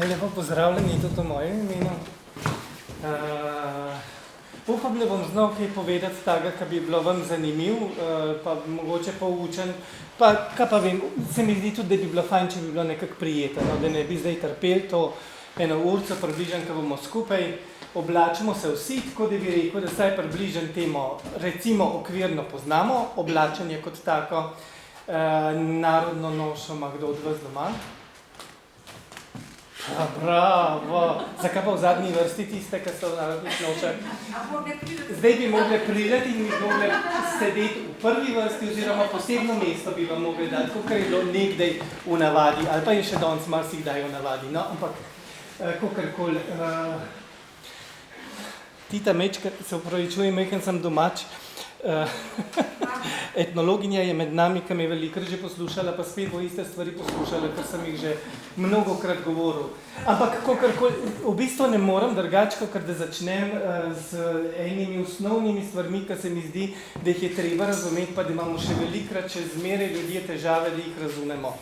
Lepo pozdravljeni tudi v mojem imenu. Upam, da bom znal kaj povedati takega, ki bi bilo vam zanimiv, pa mogoče poučen. Kaj pa vem, se mi zdi tudi, da bi bilo fajn, če bi bilo nekako prijetno, da ne bi zdaj trpeli to eno urco približno, ko bomo skupaj. Oblačimo se vsi, tako da bi rekel, da saj približno temo, recimo okvirno poznamo, oblačenje kot tako, narodno nošo ima kdo od vas doma. Bravo! Zakaj pa v zadnji vrsti tiste, ki so v narodnih nošah? Zdaj bi mogli priti in bi mogli sedeti v prvi vrsti oziroma posebno mesto bi vam mogli dati, kakor je bilo nekdaj v navadi, ali pa je še danes marsikdaj v navadi, no, ampak kakorkoli. Tita Mečka, se opravičujem, majhen sem domač. Etnologinja je med nami, ki me je velikrat že poslušala, pa spet bo iste stvari poslušala, ker sem jih že mnogokrat govoril. Ampak kakorkoli, v bistvu ne morem drugače, kakor da začnem z enimi osnovnimi stvarmi, ki se mi zdi, da jih je treba razumeti, pa da imamo še velikrat še zmeraj ljudje težave, da jih razumemo.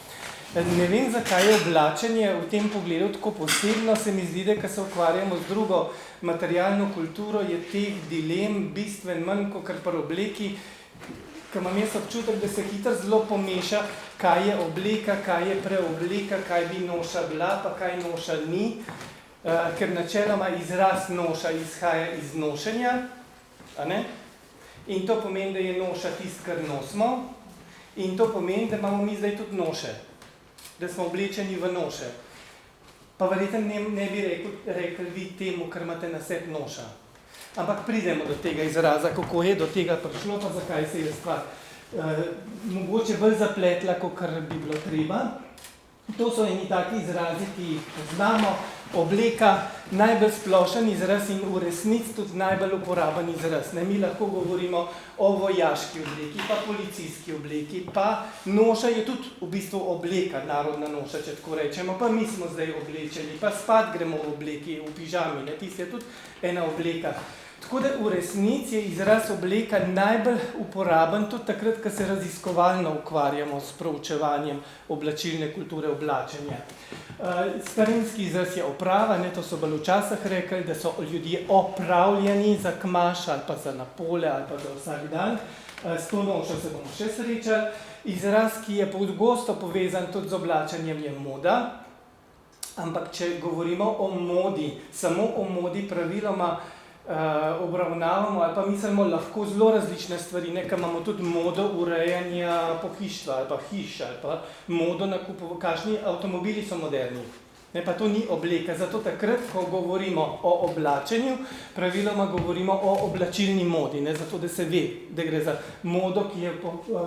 Ne vem, zakaj je oblačenje v tem pogledu tako posebno, se mi zdi, da ko se ukvarjamo z drugo materialno kulturo, je teh dilem bistven manj, kot pri obleki, ki imam jaz občutek, da se hitro zelo pomeša, kaj je obleka, kaj je preobleka, kaj bi noša bila, pa kaj noša ni, ker načeloma izraz noša izhaja iz nošenja, a ne? In to pomeni, da je noša tisto, kar nosimo, in to pomeni, da imamo mi zdaj tudi noše, da smo oblečeni v noše. Pa verjetno ne bi rekli vi temu, kar imate na sebi noša. Ampak pridemo do tega izraza, kako je do tega prišlo, pa zakaj se je stvar mogoče bolj zapletla, kot bi bilo treba. To so eni taki izrazi, ki jih poznamo. Obleka, najbolj splošen izraz in v resnici tudi najbolj uporaben izraz. Mi lahko govorimo o vojaški obleki, pa policijski obleki, pa noša je tudi v bistvu obleka, narodna noša, če tako rečemo, pa mi smo zdaj oblečeni, pa spat gremo v obleki, v pižami, tisti je tudi ena obleka. Tako da v resnici je izraz obleka najbolj uporaben tudi takrat, ko se raziskovalno ukvarjamo s proučevanjem oblačilne kulture oblačenja. Starinski izraz je oprava, to so bolj včasih rekli, da so ljudje opravljeni za kmaš ali pa za na pole ali pa za vsak dan. S to nošo se bomo še srečali. Izraz, ki je pogosto povezan tudi z oblačenjem, je moda. Ampak če govorimo o modi, samo o modi praviloma obravnavamo ali pa mislimo lahko zelo različne stvari, ker imamo tudi modo urejanja pohištva ali pa hiš ali pa modo nakupov, kakšni avtomobili so moderni. Pa to ni obleka, zato takrat, ko govorimo o oblačenju, praviloma govorimo o oblačilni modi, zato da se ve, da gre za modo, ki je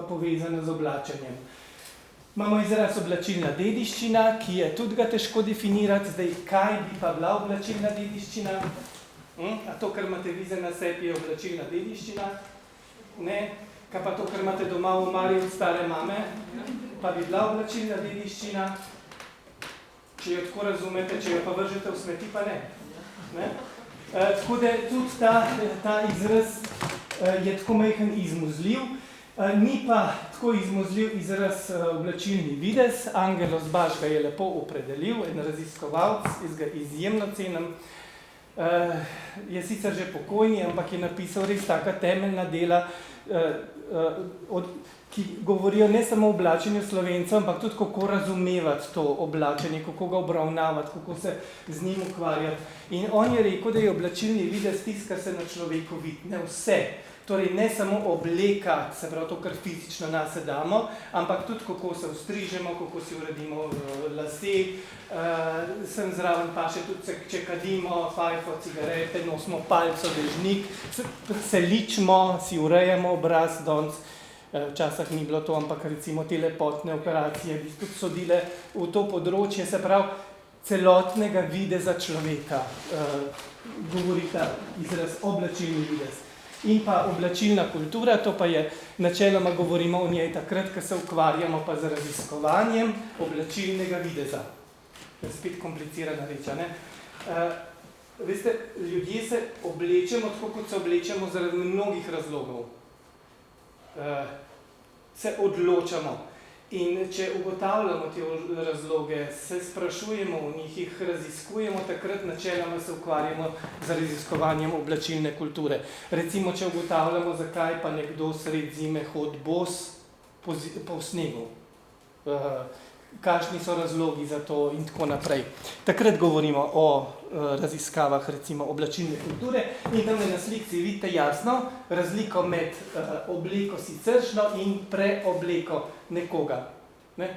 povezana z oblačenjem. Imamo izraz oblačilna dediščina, ki je tudi ga težko definirati, zdaj kaj bi pa bila oblačilna dediščina. A to, kar imate vi na sebi, je oblačilna dediščina? Ne. Kaj pa to, kar imate doma v omari od stare mame? Pa bi bila oblačilna dediščina? Če jo tako razumete, če jo pa vržete v smeti, pa ne. Tako da tudi ta izraz je tako majhen izmuzljiv. Ni pa tako izmuzljiv izraz oblačilni videz. Angelos Baš ga je lepo opredelil, en raziskovalec, jaz ga izjemno cenim. Je sicer že pokojni, ampak je napisal res taka temeljna dela, ki govorijo ne samo o oblačenju Slovencev, ampak tudi kako razumevati to oblačenje, kako ga obravnavati, kako se z njim ukvarjati. In on je rekel, da je oblačilni videz tisto, kar se na človeku vidi, ne vse. Torej ne samo obleka, se pravi to, kar fizično nase damo, ampak tudi kako se ostrižemo, kako si uredimo lase, sem zraven pa še tudi, če kadimo, fajfo, cigarete, nosimo palco, dežnik, se ličimo, si urejamo obraz, danes včasih ni bilo to, ampak recimo te lepotne operacije bi tudi sodile v to področje, se pravi celotnega videza človeka, govori ta izraz oblačilni videz. In pa oblačilna kultura, to pa je, načeloma govorimo o njej takrat, ko se ukvarjamo pa z raziskovanjem oblačilnega videza. To je spet komplicirana reč, ne? Veste, ljudje se oblečemo tako, kot se oblečemo zaradi mnogih razlogov. Se odločamo. In če ugotavljamo te razloge, se sprašujemo o njih, jih raziskujemo, takrat načeloma se ukvarjamo z raziskovanjem oblačilne kulture. Recimo, če ugotavljamo, zakaj pa nekdo sred zime hodi bos po snegu, kakšni so razlogi za to in tako naprej. Takrat govorimo o raziskavah recimo oblačilne kulture in tam na slikci vidite jasno razliko med obleko siceršno in preobleko nekoga. Ne?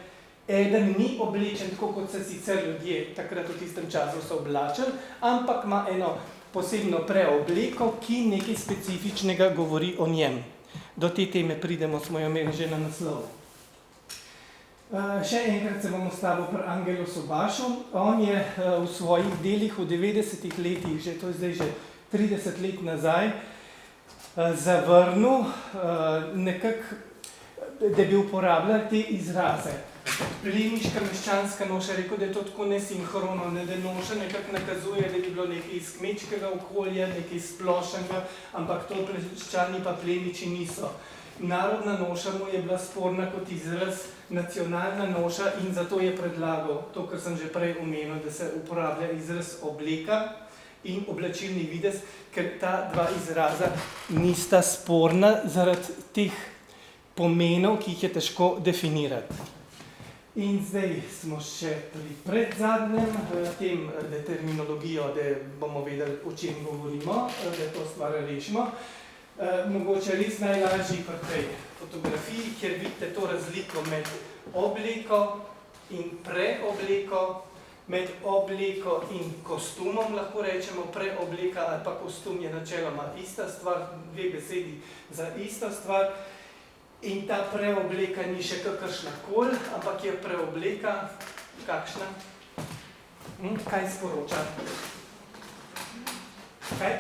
Eden ni oblečen tako, kot se sicer ljudje takrat v tistem času so oblačili, ampak ima eno posebno preobleko, ki nekaj specifičnega govori o njem. Do te teme pridemo, smo jo imeli že na naslovu. Še enkrat se bom ustavil pri Angelu Sobašu. On je v svojih delih v 90-ih letih, to je zdaj že 30 let nazaj, zavrnil nekako, da bi uporabljali te izraze. Plemiška meščanska noša, rekel, da je to tako nesinhrono, da noša nekako nakazuje, da bi bilo nekaj iz kmečkega okolja, nekaj splošnega, ampak to meščani pa plemiči niso. Narodna noša mu je bila sporna kot izraz, nacionalna noša in zato je predlagal to, kar sem že prej omenil, da se uporablja izraz obleka in oblačilni videz, ker ta dva izraza nista sporna zaradi teh pomenov, ki jih je težko definirati. In zdaj smo še pri predzadnjem tem terminologijo, da bomo vedeli, o čem govorimo, da to stvar rešimo. Mogoče res najlažji pri tej fotografiji, kjer vidite to razliko med obleko in preobleko, med obleko in kostumom, lahko rečemo preobleka ali pa kostum je načeloma ista stvar, dve besedi za isto stvar. In ta preobleka ni še kakršnakoli, ampak je preobleka kakšna? Kaj sporoča? Kaj?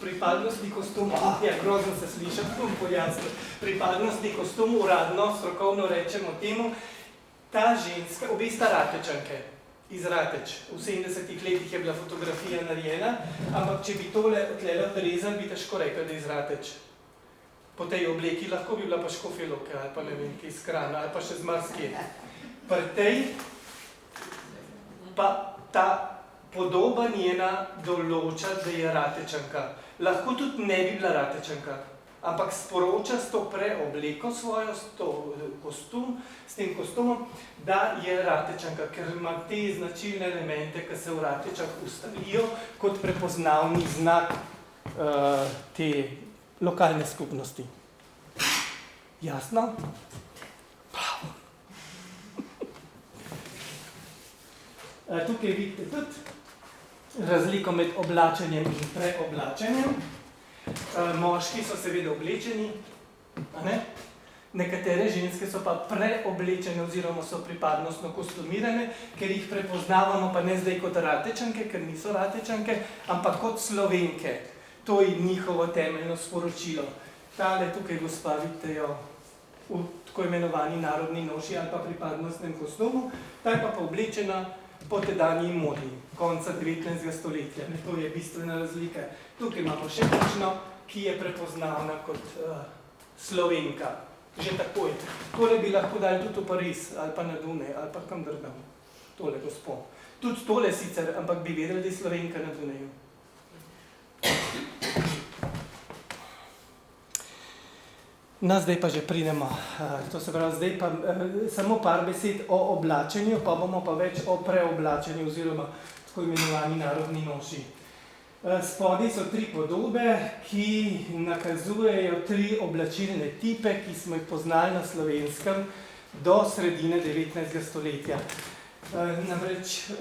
Pripadnostni kostum. Ja, grozno se sliša, bom pojasnil. Pripadnostni kostum, uradno, strokovno rečemo temu, ta ženska, obe sta Ratečanke, iz Rateč. V 70-ih letih je bila fotografija narejena, ampak če bi tole tlele odrezali, bi težko rekel, da je iz Rateč. Po tej obleki lahko bi bila pa Škofja Loka, ali pa ne vem, ki iz Krana, ali pa še z Marske. Pri tej pa ta podoba njena določa, da je Ratečanka. Lahko tudi ne bi bila Ratečanka, ampak sporoča s to preobleko svojo, s tem kostumom, da je Ratečanka, ker ima te značilne elemente, ki se v Ratečah ustalijo kot prepoznavni znak te lokalne skupnosti. Jasno? Bravo. Tukaj vidite tudi razliko med oblačenjem in preoblačenjem. Moški so seveda oblečeni, nekatere ženske so pa preoblečene oziroma so pripadnostno kostumirane, ker jih prepoznavamo pa ne zdaj kot Ratečanke, ker niso Ratečanke, ampak kot Slovenke. To je njihovo temeljno sporočilo. Tale tukaj gospa, vidite jo v tako imenovani narodni noši ali pa pripadnostnem kostumu, ta je pa oblečena po tedanji modi, konca 19. stoletja. To je bistvena razlika. Tukaj imamo še kakšno, ki je prepoznavna kot Slovenka. Že takoj. Tole bi lahko dali tudi v Pariz, ali pa na Dunaj, ali pa kam drugam. Tole gospod. Tudi tole sicer, ampak bi vedeli, da je Slovenka na Dunaju. No, zdaj pa že pridemo. To se pravi, zdaj pa samo par besed o oblačenju, pa bomo pa več o preoblačenju oziroma tako imenovani narodni noši. Spodaj so tri podobe, ki nakazujejo tri oblačilne tipe, ki smo jih poznali na Slovenskem do sredine 19. stoletja. Namreč,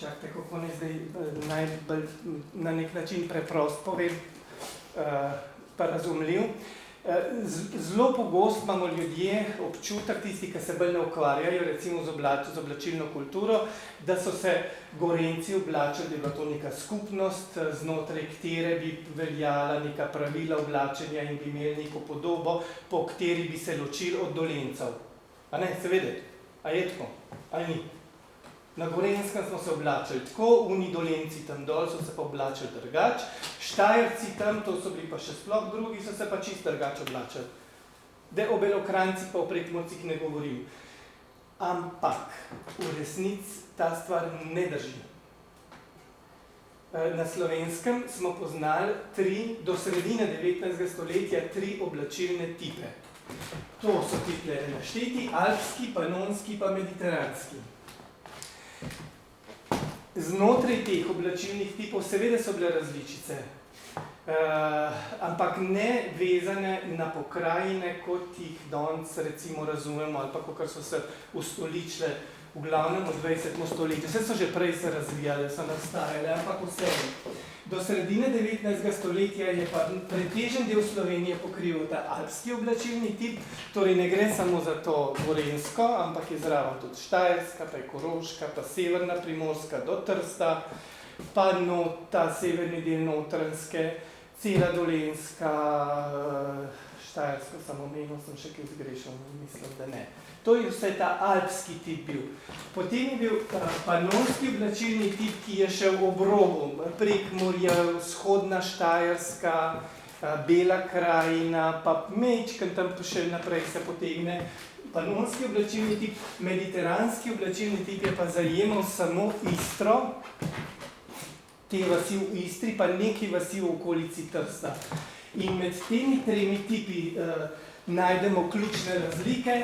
čakajte, kako ne zdaj najbolj na nek način preprost povem, pa razumljiv. Zelo pogosto imamo ljudje občutek, tisti, ki se bolj ne ukvarjajo, recimo z oblačilno kulturo, da so se Gorenjci oblačili, da je bila to neka skupnost, znotraj katere bi veljala neka pravila oblačenja in bi imeli neko podobo, po kateri bi se ločili od Dolencev. A ne, seveda? A je tako? Ali ni? Na Gorenjskem smo se oblačili tako, oni Dolenci tam dol so se pa oblačili drugač, Štajerci tam, to so bili pa še sploh drugi, so se pa čisto drugač oblačili. Da o Belokranjcih pa o Prekmurcih ne govorim. Ampak v resnici ta stvar ne drži. Na Slovenskem smo poznali do sredine 19. stoletja 3 oblačilne tipe. To so title našteti, alpski, panonski pa mediteranski. Znotraj teh oblačilnih tipov seveda so bile različice, ampak ne vezane na pokrajine, kot jih danes recimo razumemo, ali pa kakor so se ustoličile v glavnem v 20. stoletju. Vse so že prej se razvijale, so nastajale, ampak vse. Do sredine 19. stoletja je pa pretežen del Slovenije pokril ta alpski oblačilni tip, torej ne gre samo za to Gorenjsko, ampak je zraven tudi Štajerska, pa je Koroška, pa severna Primorska do Trsta, pa ta severni del Notranjske, cela Dolenjska, Štajersko sem omenil, sem še kaj zgrešil, mislim, da ne. To je vse ta alpski tip bil. Potem je bil panonski oblačilni tip, ki je še v obrobu, Prekmurje, vzhodna Štajerska, Bela krajina, pa mečkam tam še naprej se potegne. Panonski oblačilni tip, mediteranski oblačilni tip je pa zajemal samo Istro, te vasi v Istri, pa neki vasi v okolici Trsta. In med temi 3 tipi najdemo ključne razlike.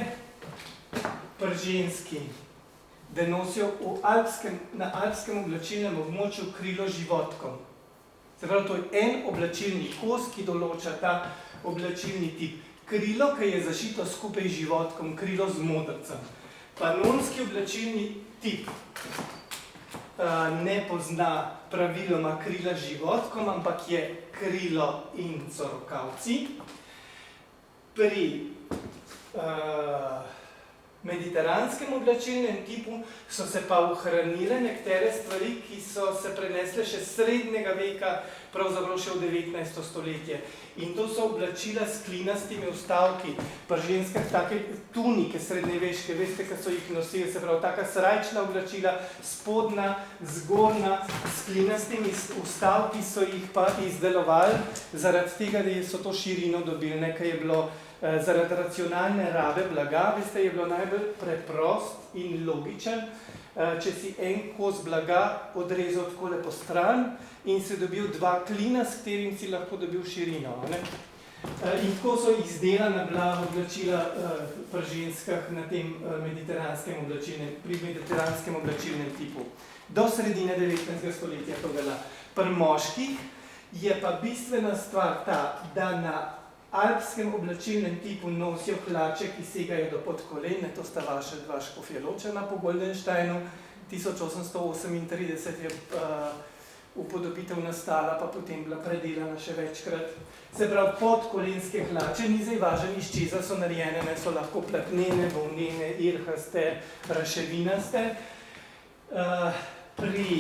Pri ženski, da nosijo na alpskem oblačilnem območju krilo životkom. Se pravi, to je en oblačilni kos, ki določa ta oblačilni tip. Krilo, ki je zašito skupaj z životkom, krilo z modrcem. Panonski oblačilni tip ne pozna praviloma krila z životkom, ampak je krilo in corokavci. Pri mediteranskem oblačilnem tipu so se pa ohranile nekatere stvari, ki so se prenesle še srednjega veka, pravzaprav še v 19. stoletje. In to so oblačila s klinastimi vstavki, pri ženskah take tunike srednjeveške, veste, ki so jih nosili, se pravi, taka srajčna oblačila, spodnja, zgornja, s klinastimi vstavki so jih pa izdelovali, zaradi tega, da so to širino dobili, nekaj je bilo zaradi racionalne rabe blaga, veste, je bilo najbolj preprost in logičen, če si en kos blaga odrezal takole po stran in si dobil 2 klina, s katerim si lahko dobil širino. In tako so izdelana bila oblačila pri ženskah na tem mediteranskem oblačilnem tipu. Do sredine 19. stoletja to velja. Pri moških je pa bistvena stvar ta, da na alpskem oblačilnem tipu nosijo hlače, ki segajo do podkolen, to sta vaša 2 Škofjeločana po Goldensteinu, 1838 je upodobitev nastala, pa potem bila predelana še večkrat. Se pravi, podkolenske hlače, ni zdaj važno, iz česa so narejene, so lahko platnene, volnene, irhaste, raševinaste. Pri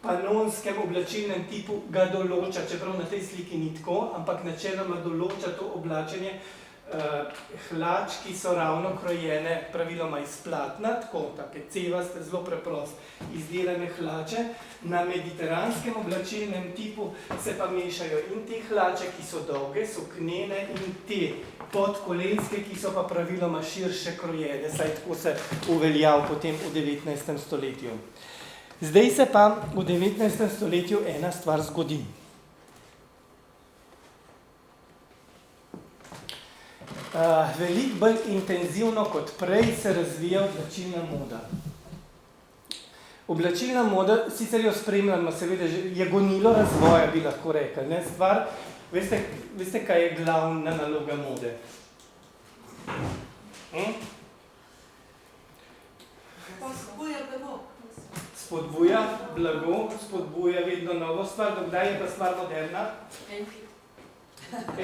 panonskem oblačilnem tipu ga določa, čeprav na tej sliki ni tako, ampak načeloma določa to oblačenje hlač, ki so ravno krojene praviloma iz platna, tako, take cevaste, zelo preprost izdelane hlače. Na mediteranskem oblačilnem tipu se pa mešajo in te hlače, ki so dolge, suknene, in te podkolenske, ki so pa praviloma širše krojene, saj tako se uveljav potem v 19. stoletju. Zdaj se pa v 19. stoletju ena stvar zgodi. Veliko bolj intenzivno kot prej se razvija oblačilna moda. Oblačilna moda, sicer jo spremljamo, seveda je gonilo razvoja, bi lahko rekli. Stvar, veste, kaj je glavna naloga mode? Spodbuja blago, spodbuja vedno novo stvar, dokdaj je pa stvar moderna? En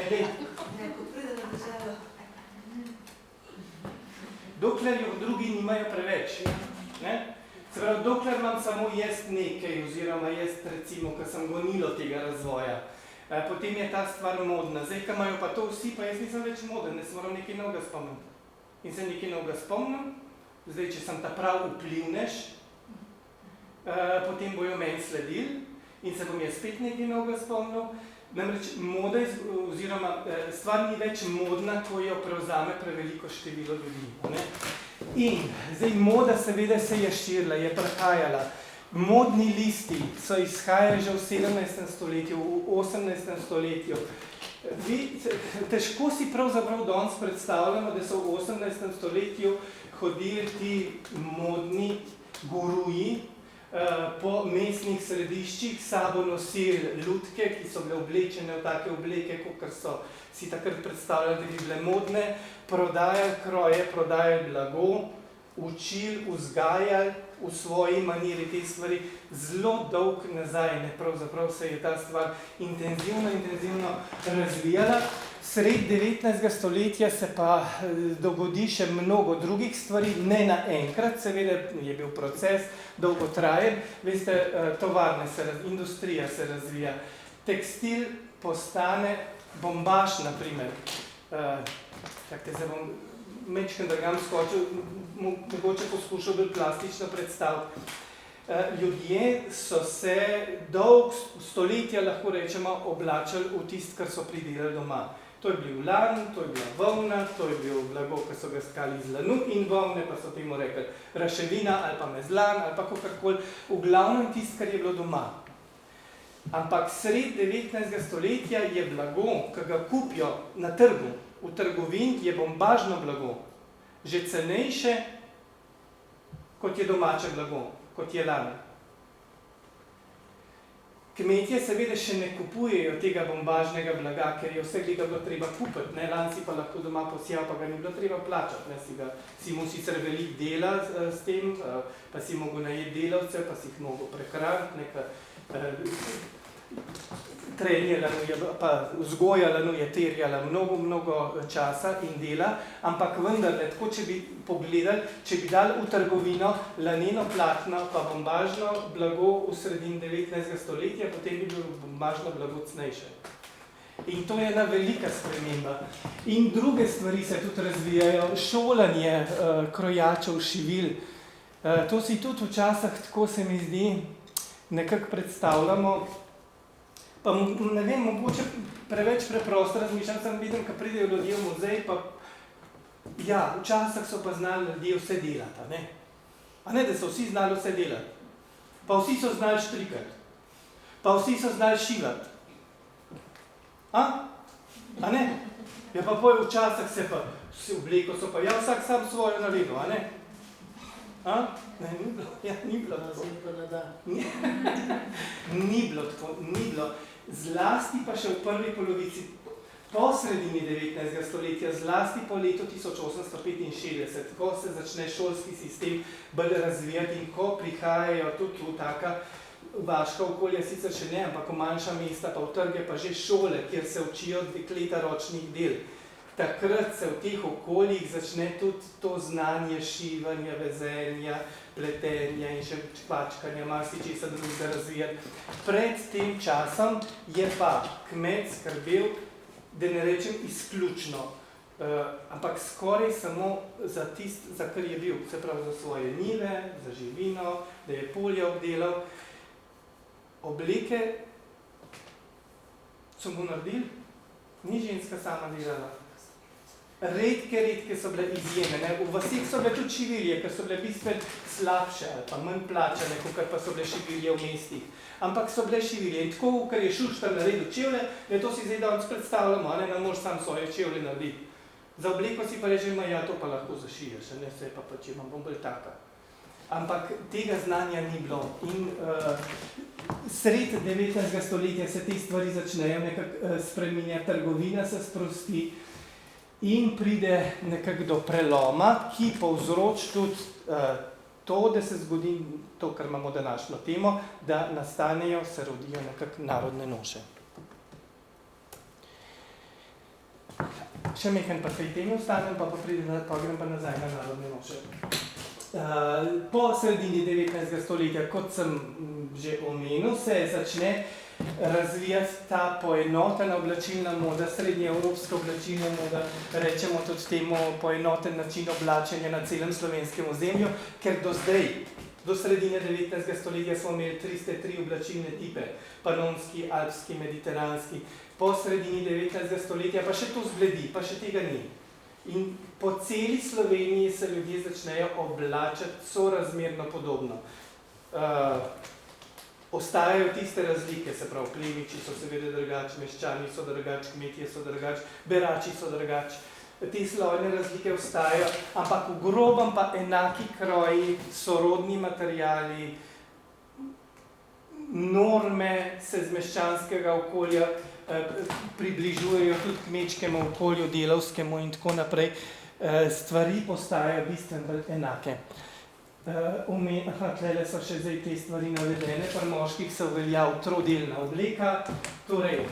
let. Dokler jo drugi nimajo preveč. Se pravi, dokler imam samo jaz nekaj, oziroma jaz recimo, ker sem gonilo tega razvoja, potem je ta stvar modna. Zdaj, ko imajo pa to vsi, pa jaz nisem več moden, ne se moram nekaj novega spomniti. In se nekaj novega spomnim, zdaj, če sem ta prav vplivnež, potem bojo meni sledili in se bom jaz spet nekaj novega spomnil. Namreč moda oziroma stvar ni več modna, ko jo prevzame preveliko število ljudi. Ne? In zdaj moda seveda se je širila, je prehajala. Modni listi so izhajali že v 17. stoletju, v 18. stoletju. Težko si pravzaprav danes predstavljamo, da so v 18. stoletju hodili ti modni guruji po mestnih središčih, sabo nosili lutke, ki so bile oblečene v take obleke, kot so si takrat predstavljali, da bi bile modne, prodajali kroje, prodajali blago, učili, vzgajali v svoji maniri te stvari zelo dolg nazaj. Pravzaprav se je ta stvar intenzivno razvijala. Sred 19. stoletja se pa dogodi še mnogo drugih stvari, ne naenkrat, seveda je bil proces dolgotrajen. Veste, tovarne industrija se razvija, tekstil postane bombaž, na primer. Se bom mečken dragam skočil, mogoče poskušal bolj plastično predstaviti. Ljudje so se dolg stoletja, lahko rečemo, oblačali v tisto, kar so pridelali doma. To je bil lan, to je bila volna, to je bil blago, ki so ga skali iz lanu in volne, pa so temu rekli raševina ali pa mezlan ali pa kakorkoli. V glavnem tisto, kar je bilo doma. Ampak sred 19. stoletja je blago, ki ga kupijo na trgu, v trgovin, je bombažno blago. Že cenejše, kot je domače blago, kot je lan. Kmetje seveda še ne kupujejo tega bombažnega blaga, ker je vse ga bilo treba kupiti. Lan si pa lahko doma posijal, pa ga ni bilo treba plačati. Si mu sicer veliko dela s tem, pa si mogel najeti delavce, pa si jih mogel prehraniti. Trenje lanu je, pa vzgoja lanu je terjala mnogo časa in dela, ampak vendarle, tako če bi pogledali, če bi dali v trgovino laneno platno pa bombažno blago v sredini 19. stoletja, potem bi bilo bombažno blago cenejše. In to je ena velika sprememba. In druge stvari se tudi razvijajo, šolanje krojačev, šivil. To si tudi včasih, tako se mi zdi, nekako predstavljamo. Pa ne vem, mogoče preveč preprosto razmišljam, sem vidim, ko pridejo ljudje v muzej, pa ja, včasih so pa znali ljudje vse delati, ne? A ne, da so vsi znali vse delati. Pa vsi so znali štrikati. Pa vsi so znali šivati. A ne? Ja, pa poj včasih se pa vsi obleko so pa, ja, vsak sam svojo naredil, a ne? Ne, ni bilo, ja, ni bilo tako. Ni bilo tako, ni bilo. Zlasti pa še v prvi polovici, po sredini 19. stoletja, zlasti po letu 1865, ko se začne šolski sistem bolj razvijati in ko prihajajo tudi v taka vaška okolja, sicer še ne, ampak v manjša mesta, pa v trge, pa že šole, kjer se učijo dekleta ročnih del. Takrat se v teh okoljih začne tudi to znanje šivanja, vezenja, pletenja in še čvačkanja, marsičesa drugega razvijati. Pred tem časom je pa kmet skrbel, da ne rečem izključno, ampak skoraj samo za tisto, za kar je bil, se pravi za svoje njive, za živino, da je polje obdelal. Obleke so mu naredili, ni ženska sama delala. Redke so bile izjeme. V vasih so bile tudi šivilje, ker so bile bistveno slabše ali pa manj plačane, kot pa so bile šivilje v mestih. Ampak so bile šivilje. In tako, ker je Šuštar naredil čevlje, da to si zdaj danes predstavljamo, ne moraš sam svoje čevlje narediti. Za obleko si pa rečemo, ja, to pa lahko zašiješ, ne se pa če imam bom bolj taka. Ampak tega znanja ni bilo. In sred 19. stoletja se te stvari začnejo nekako spreminjati, trgovina se sprosti, in pride nekako do preloma, ki povzroči tudi to, da se zgodi to, kar imamo današnjo temo, da nastanejo, se rodijo nekako narodne noše. Še mehen pa tej temi ostanem, pa grem pa nazaj na narodne noše. Po sredini 19. stoletja, kot sem že omenil, se začne razvijati ta poenotena oblačilna moda, srednjeevropska oblačilna moda, rečemo tudi temu poenoten način oblačenja na celem slovenskem ozemlju, ker do Do sredine 19. stoletja smo imeli 303 oblačilne tipe, panonski, alpski, mediteranski. Po sredini 19. stoletja pa še to zbledi, pa še tega ni. In po celi Sloveniji se ljudje začnejo oblačati sorazmerno podobno. Ostajajo tiste razlike, se pravi, plemiči so seveda drugačni, meščani so drugačni, kmetje so drugačni, berači so drugačni. Te slojne razlike ostajajo, ampak v grobem pa enaki kroji, sorodni materiali, norme se z meščanskega okolja približujejo tudi kmečkemu okolju, delavskemu in tako naprej. Stvari postajajo bistveno bolj enake. Tlele so še zdaj te stvari navedene, pri moških se uveljav trodelna obleka, torej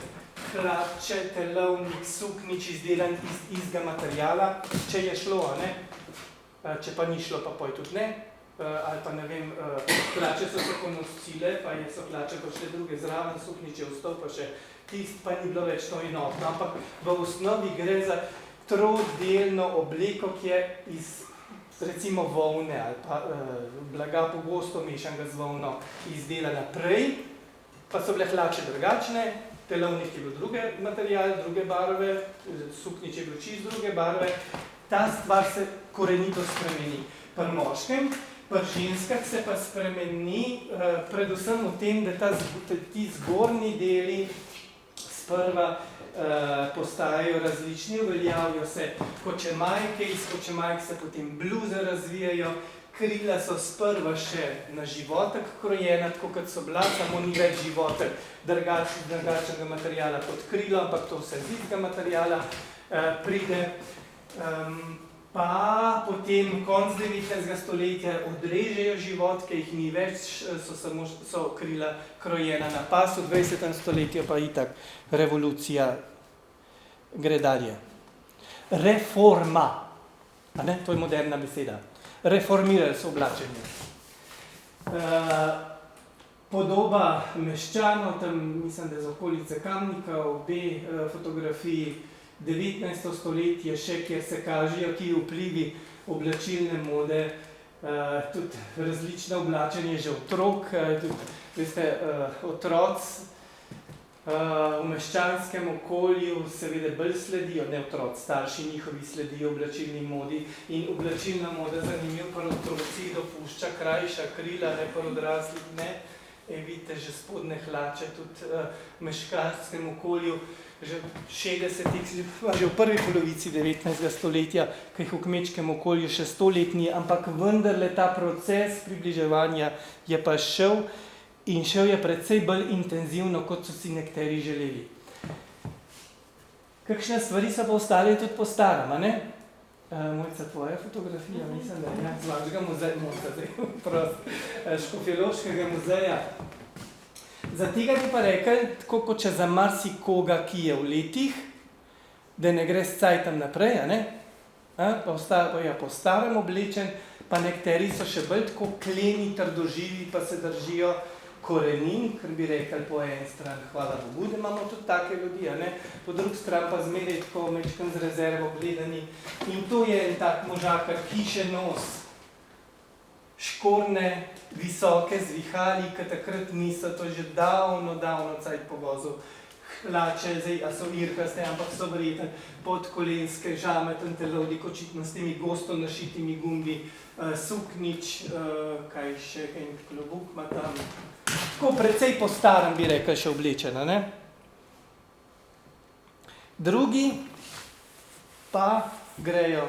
hlače, telovnik, suknič izdelan iz istega materiala, če je šlo, ne? Če pa ni šlo, pa poj tudi ne, ali pa ne vem, hlače so se ponosile, pa so hlače pa še druge zraven, suknič je ostal, pa še tist, pa ni bilo več to enotno, ampak v osnovi gre za trodelno obleko, ki je iz recimo volne ali pa blaga pogosto mešanega z volno izdelana prej, pa so bile hlače drugačne, telovnik je bil druge material, druge barve, suknič je bil čist druge barve, ta stvar se korenito spremeni. Pri moškem, pri ženskah se pa spremeni predvsem v tem, da ti zgornji deli sprva postajajo različni, uveljavijo se kočemajke, iz kočemajk se potem bluze razvijajo, krila so sprva še na životek krojena, tako kot so bila, samo ni več životek drugačnega materiala kot krilo, ampak to vse z istega materiala pride. Pa potem konc 19. stoletja odrežejo životke, jih ni več, so krila krojena na pas, v 20. stoletju pa itak revolucija gre dalje. Reforma, to je moderna beseda. Reformirali so oblačenje. Podoba meščanov, tam mislim, da z okolice Kamnika, obe fotografiji, 19. stoletje še, kjer se kažejo ti vplivi oblačilne mode, tudi različne oblačenje že otrok, veste, otroci v meščanskem okolju seveda bolj sledijo, ne otroci, starši njihovi sledijo oblačilni modi in oblačilna moda zanimiv pri otrocih dopušča krajša krila, ne pri odraslih, ne. Vidite, že spodne hlače tudi v meščanskem okolju, že v prvi polovici 19. stoletja, ki jih v kmečkem okolju še 100 let ni, ampak vendarle ta proces približevanja je pa šel in šel je precej bolj intenzivno, kot so si nekateri želeli. Kakšne stvari so pa ostale tudi po starem, a ne? Mojca, tvoja fotografija, mislim, da je z vašega muzeja, Škofjeloškega muzeja. Za tega bi pa rekel, tako kot če za marsikoga, ki je v letih, da ne gre s cajtom naprej, a ne? Po starem oblečen, pa nekateri so še bolj tako kleni, trdoživi, pa se držijo korenin, ker bi rekel po en stran, hvala Bogu, da imamo tudi take ljudi, a ne? Po drugi stran pa zmeraj tako mečkam z rezervo gledani. In to je en tak možakar, hiše nos, škorne, visoke zvihali, ki takrat niso, to že davno cajt povozil. Hlače, zdaj, a so irkaste, ampak so verjetno podkolenske, žameten telovnik, očitno s temi gosto našitimi gumbi, suknič, kaj še, en klobuk ima tam. Tako precej po starem bi rekel še oblečena, ne? Drugi pa grejo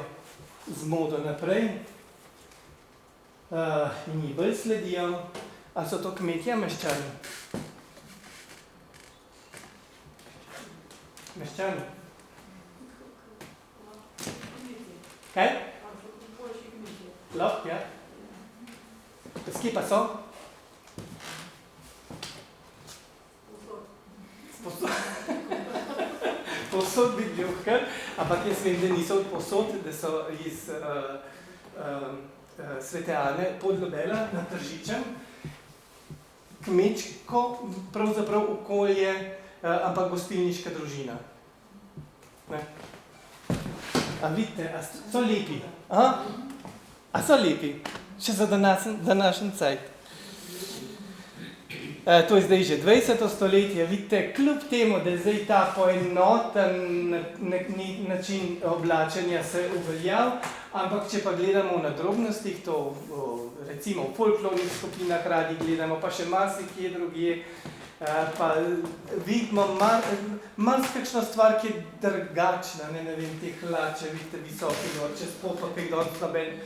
z modo naprej in ji bolj sledijo. A so to kmetje, meščani? Meščani? Kaj? Lahko, ja. Kje pa so? Posod bi bil, ampak jaz vem, da niso posod, da so iz Svete Ane pod Ljubela na Tržičem. Kmečko, pravzaprav okolje, ampak gostilniška družina. Ne? A vidite, a so lepi? A so lepi? še za današnji cajt. To je zdaj že 20. stoletje, vidite, kljub temu, da je zdaj ta poenoten način oblačenja se uveljal, ampak če pa gledamo v nadrobnostih, to recimo v folklornih skupinah radi gledamo, pa še marsikje drugje, pa vidimo marsikakšno stvar, ki je drugačna, ne vem, te hlače, vidite, visoki gor, čez popa, kaj gor noben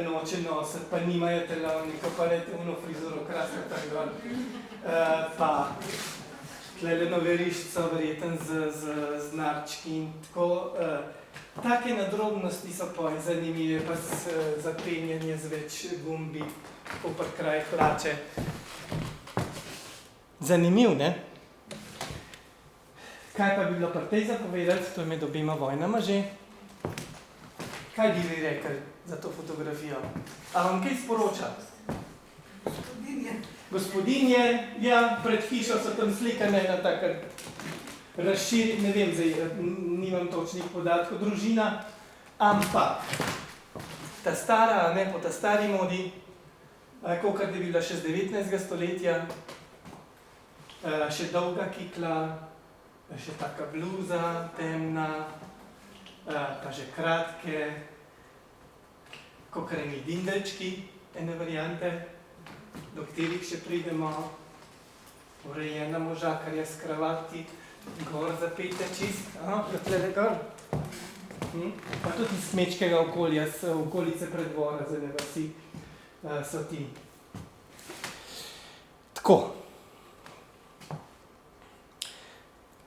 noče nositi, pa nimajo telovnika, pa ne ono frizuro krasno tam gor. Pa tlele noveriščca verjeten z narčki in tako. Take nadrobnosti so pa zanimive, pa zapenjanje z več gumbi, popr kraj hlače. Zanimiv, ne? Kaj pa bi bilo pri tej zapovedati, to je med obima vojnama že? Kaj bi vi rekli za to fotografijo? A vam kaj sporoča? Gospodinje, ja, pred hišo so tam slikane na takr razširi, ne vem, zdaj nimam točnih podatkov, družina, ampak ta stara, ne, po ta stari modi, kakor da bi bila še z 19. stoletja, še dolga kikla, še taka bluza temna, pa že kratke, kokreni dindelčki, ene variante, do katerih še pridemo, urejena možakarja s kravati, gor zapete čist, tlele gor. Pa tudi iz kmečkega okolja, okolice predvora, zelo vsi so ti. Tako.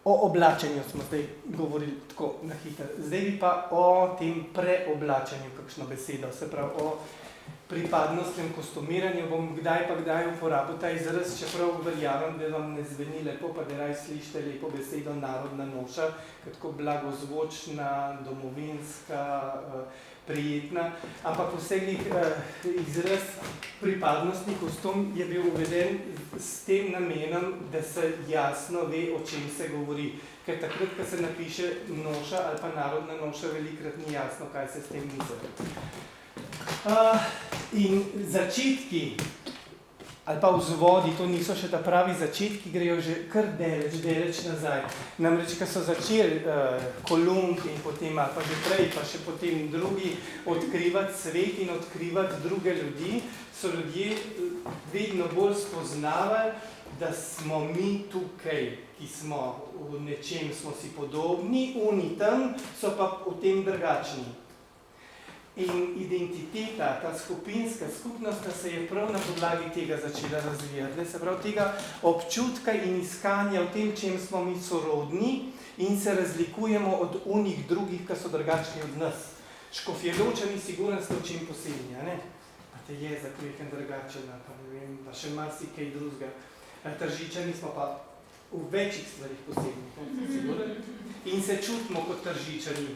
O oblačenju smo zdaj govorili tako na hitro. Zdaj bi pa o tem preoblačenju kakšno besedo, se pravi o pripadnostnem kostumiranju. Bom kdaj pa kdaj uporabil ta izraz, čeprav verjamem, da vam ne zveni lepo, pa da raj slišite lepo besedo narodna noša, tako blagozvočna, domovinska, prijetna, ampak vseh izraz pripadnostni kostum je bil uveden s tem namenom, da se jasno ve, o čem se govori. Ker takrat, ko se napiše noša ali pa narodna noša, velikrat ni jasno, kaj se s tem misli. In začetki, ali pa vzvodi, to niso še ta pravi začetki, grejo že kar deleč nazaj. Namreč, ko so začeli Kolumb in potem, ali pa že prej, pa še potem drugi, odkrivati svet in odkrivati druge ljudi, so ljudje vedno bolj spoznavali, da smo mi tukaj, ki smo v nečem, smo si podobni, oni tam so pa v tem drugačni. In identiteta, ta skupinska skupnost, se je prav na podlagi tega začela razvijati. Se pravi, tega občutka in iskanja v tem, čem smo mi sorodni in se razlikujemo od unih drugih, ki so drugačni od nas. Škofjeločani sigurno ste v čem posebni, ne? Pa te jezak nekaj drugačen, pa ne vem, pa še marsikaj drugega. Tržičani smo pa v večjih stvarih posebni, sigurno. In se čutimo kot Tržičani.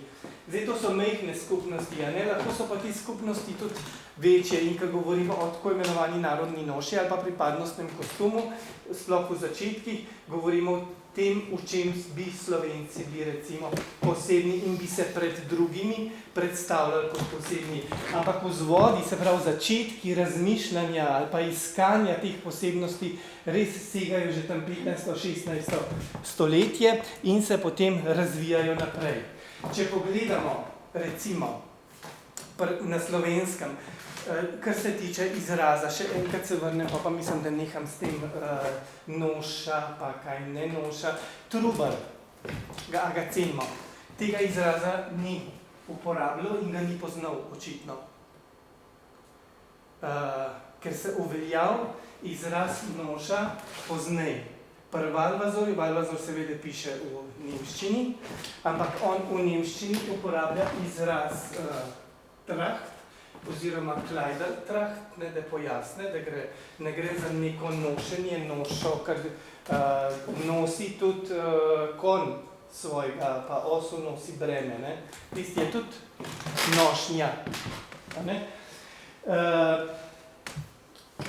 Zdaj, to so majhne skupnosti, ne? Lahko so pa te skupnosti tudi večje in ko govorimo o tako imenovani narodni noši ali pa pripadnostnem kostumu, sploh v začetkih, govorimo o tem, v čem bi Slovenci bili recimo posebni in bi se pred drugimi predstavljali kot posebni. Ampak vzvodi, se pravi začetki razmišljanja ali pa iskanja teh posebnosti res segajo že tam 15. 16. stoletje in se potem razvijajo naprej. Če pogledamo, recimo, na slovenskem, kar se tiče izraza, še enkrat se vrnem, pa mislim, da neham s tem noša, pa kaj ne noša, trubar, ga cenimo. Tega izraza ni uporabljal in ga ni poznal očitno. Ker se uveljal izraz noša poznej. Pri Valvazorju, Valvazor seveda piše v nemščini, ampak on v nemščini uporablja izraz tracht, oziroma Kleidertracht, da pojasne, da ne gre za neko nošenje, nošo, kar nosi tudi konj svojega, pa osu nosi breme, ne. Tisti je tudi nošnja.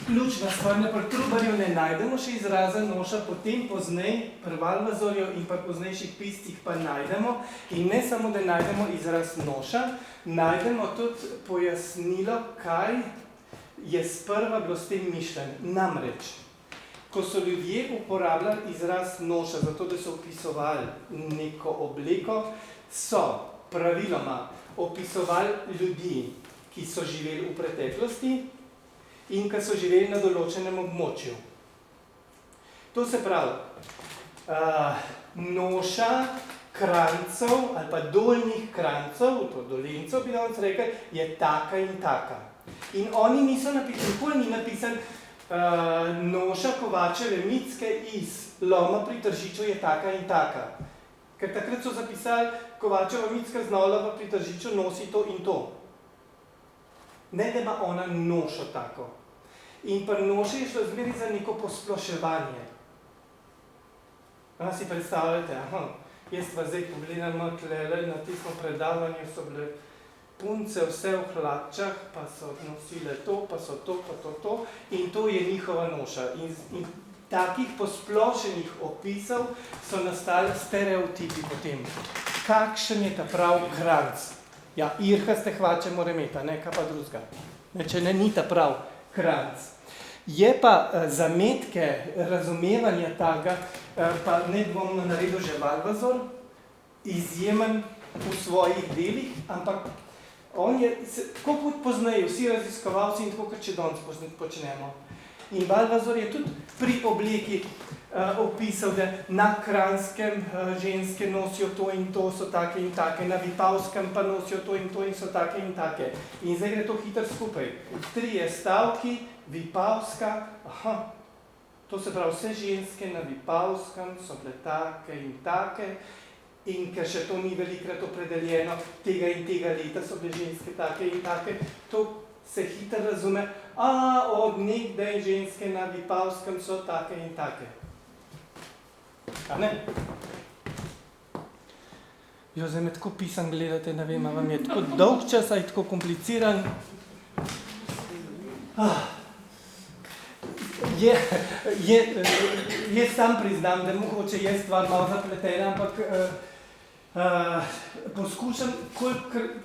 Ključna stvar, pri trubarju ne najdemo še izraza noša, potem poznej, pri Valvazorju in pri poznejših piscih pa najdemo in ne samo, da najdemo izraz noša, najdemo tudi pojasnilo, kaj je sprva bilo s tem mišljen. Namreč, ko so ljudje uporabljali izraz noša, zato da so opisovali neko obliko, so praviloma opisovali ljudi, ki so živeli v preteklosti in ki so živeli na določenem območju. To se pravi, noša krancev ali pa dolnjih krancev, to dolencev bi danes rekel, je taka in taka. In oni niso napisali, nikoli ni napisan noša Kovačeve micke iz loma pri Tržiču je taka in taka. Ker takrat so zapisali, Kovačeva micka z loma pri Tržiču nosi to in to. Ne, da ima ona nošo tako. In pri noši je šlo zmeri za neko posploševanje. Si predstavljate, jaz pa zdaj pogledam tlele, na tistem predavanju so bile punce vse v hlačah, pa so nosile to, pa so to, pa to, in to je njihova noša. In takih posplošenih opisov so nastali stereotipi potem. Kakšen je ta prav kranc? Ja, irhaste hlače mora imeti, ne, kaj pa drugega. Če ne, ni ta prav kranc. Je pa zametke razumevanja tega, pa nedvomno naredil že Valvazor, izjemen v svojih delih, ampak on je, tako kot poznajo vsi raziskovalci in tako, kot če danes počnemo. In Valvazor je tudi pri obleki opisal, da na Kranskem ženske nosijo to in to, so take in take, na Vipavskem pa nosijo to in so take in take. In zdaj gre to hitro skupaj. 3 stavki, Vipavska, to se pravi, vse ženske na Vipavskem so bile take in take, in ker še to ni velikrat opredeljeno, tega in tega leta so bile ženske take in take, to se hitro razume, od nekdaj ženske na Vipavskem so take in take. A ne? Jo, zdaj me tako pisan gledate, ne vem, vam je tako dolg čas, je tako kompliciran. Jaz sam priznam, da mogoče je stvar malo zapletena, ampak poskušam,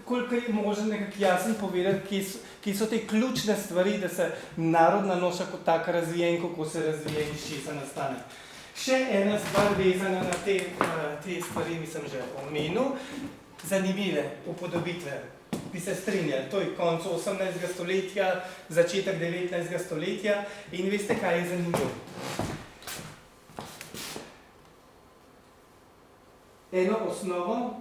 koliko je možno nekako jasno povedati, ki so te ključne stvari, da se narodna noša kot taka razvije in kako se razvije in iz česa nastane. Še ena stvar vezana na te stvari, mislim že omenil, zanimive upodobitve. Bi se strinjali, to je konec 18. stoletja, začetek 19. stoletja in veste, kaj je zanimivo? Eno osnovo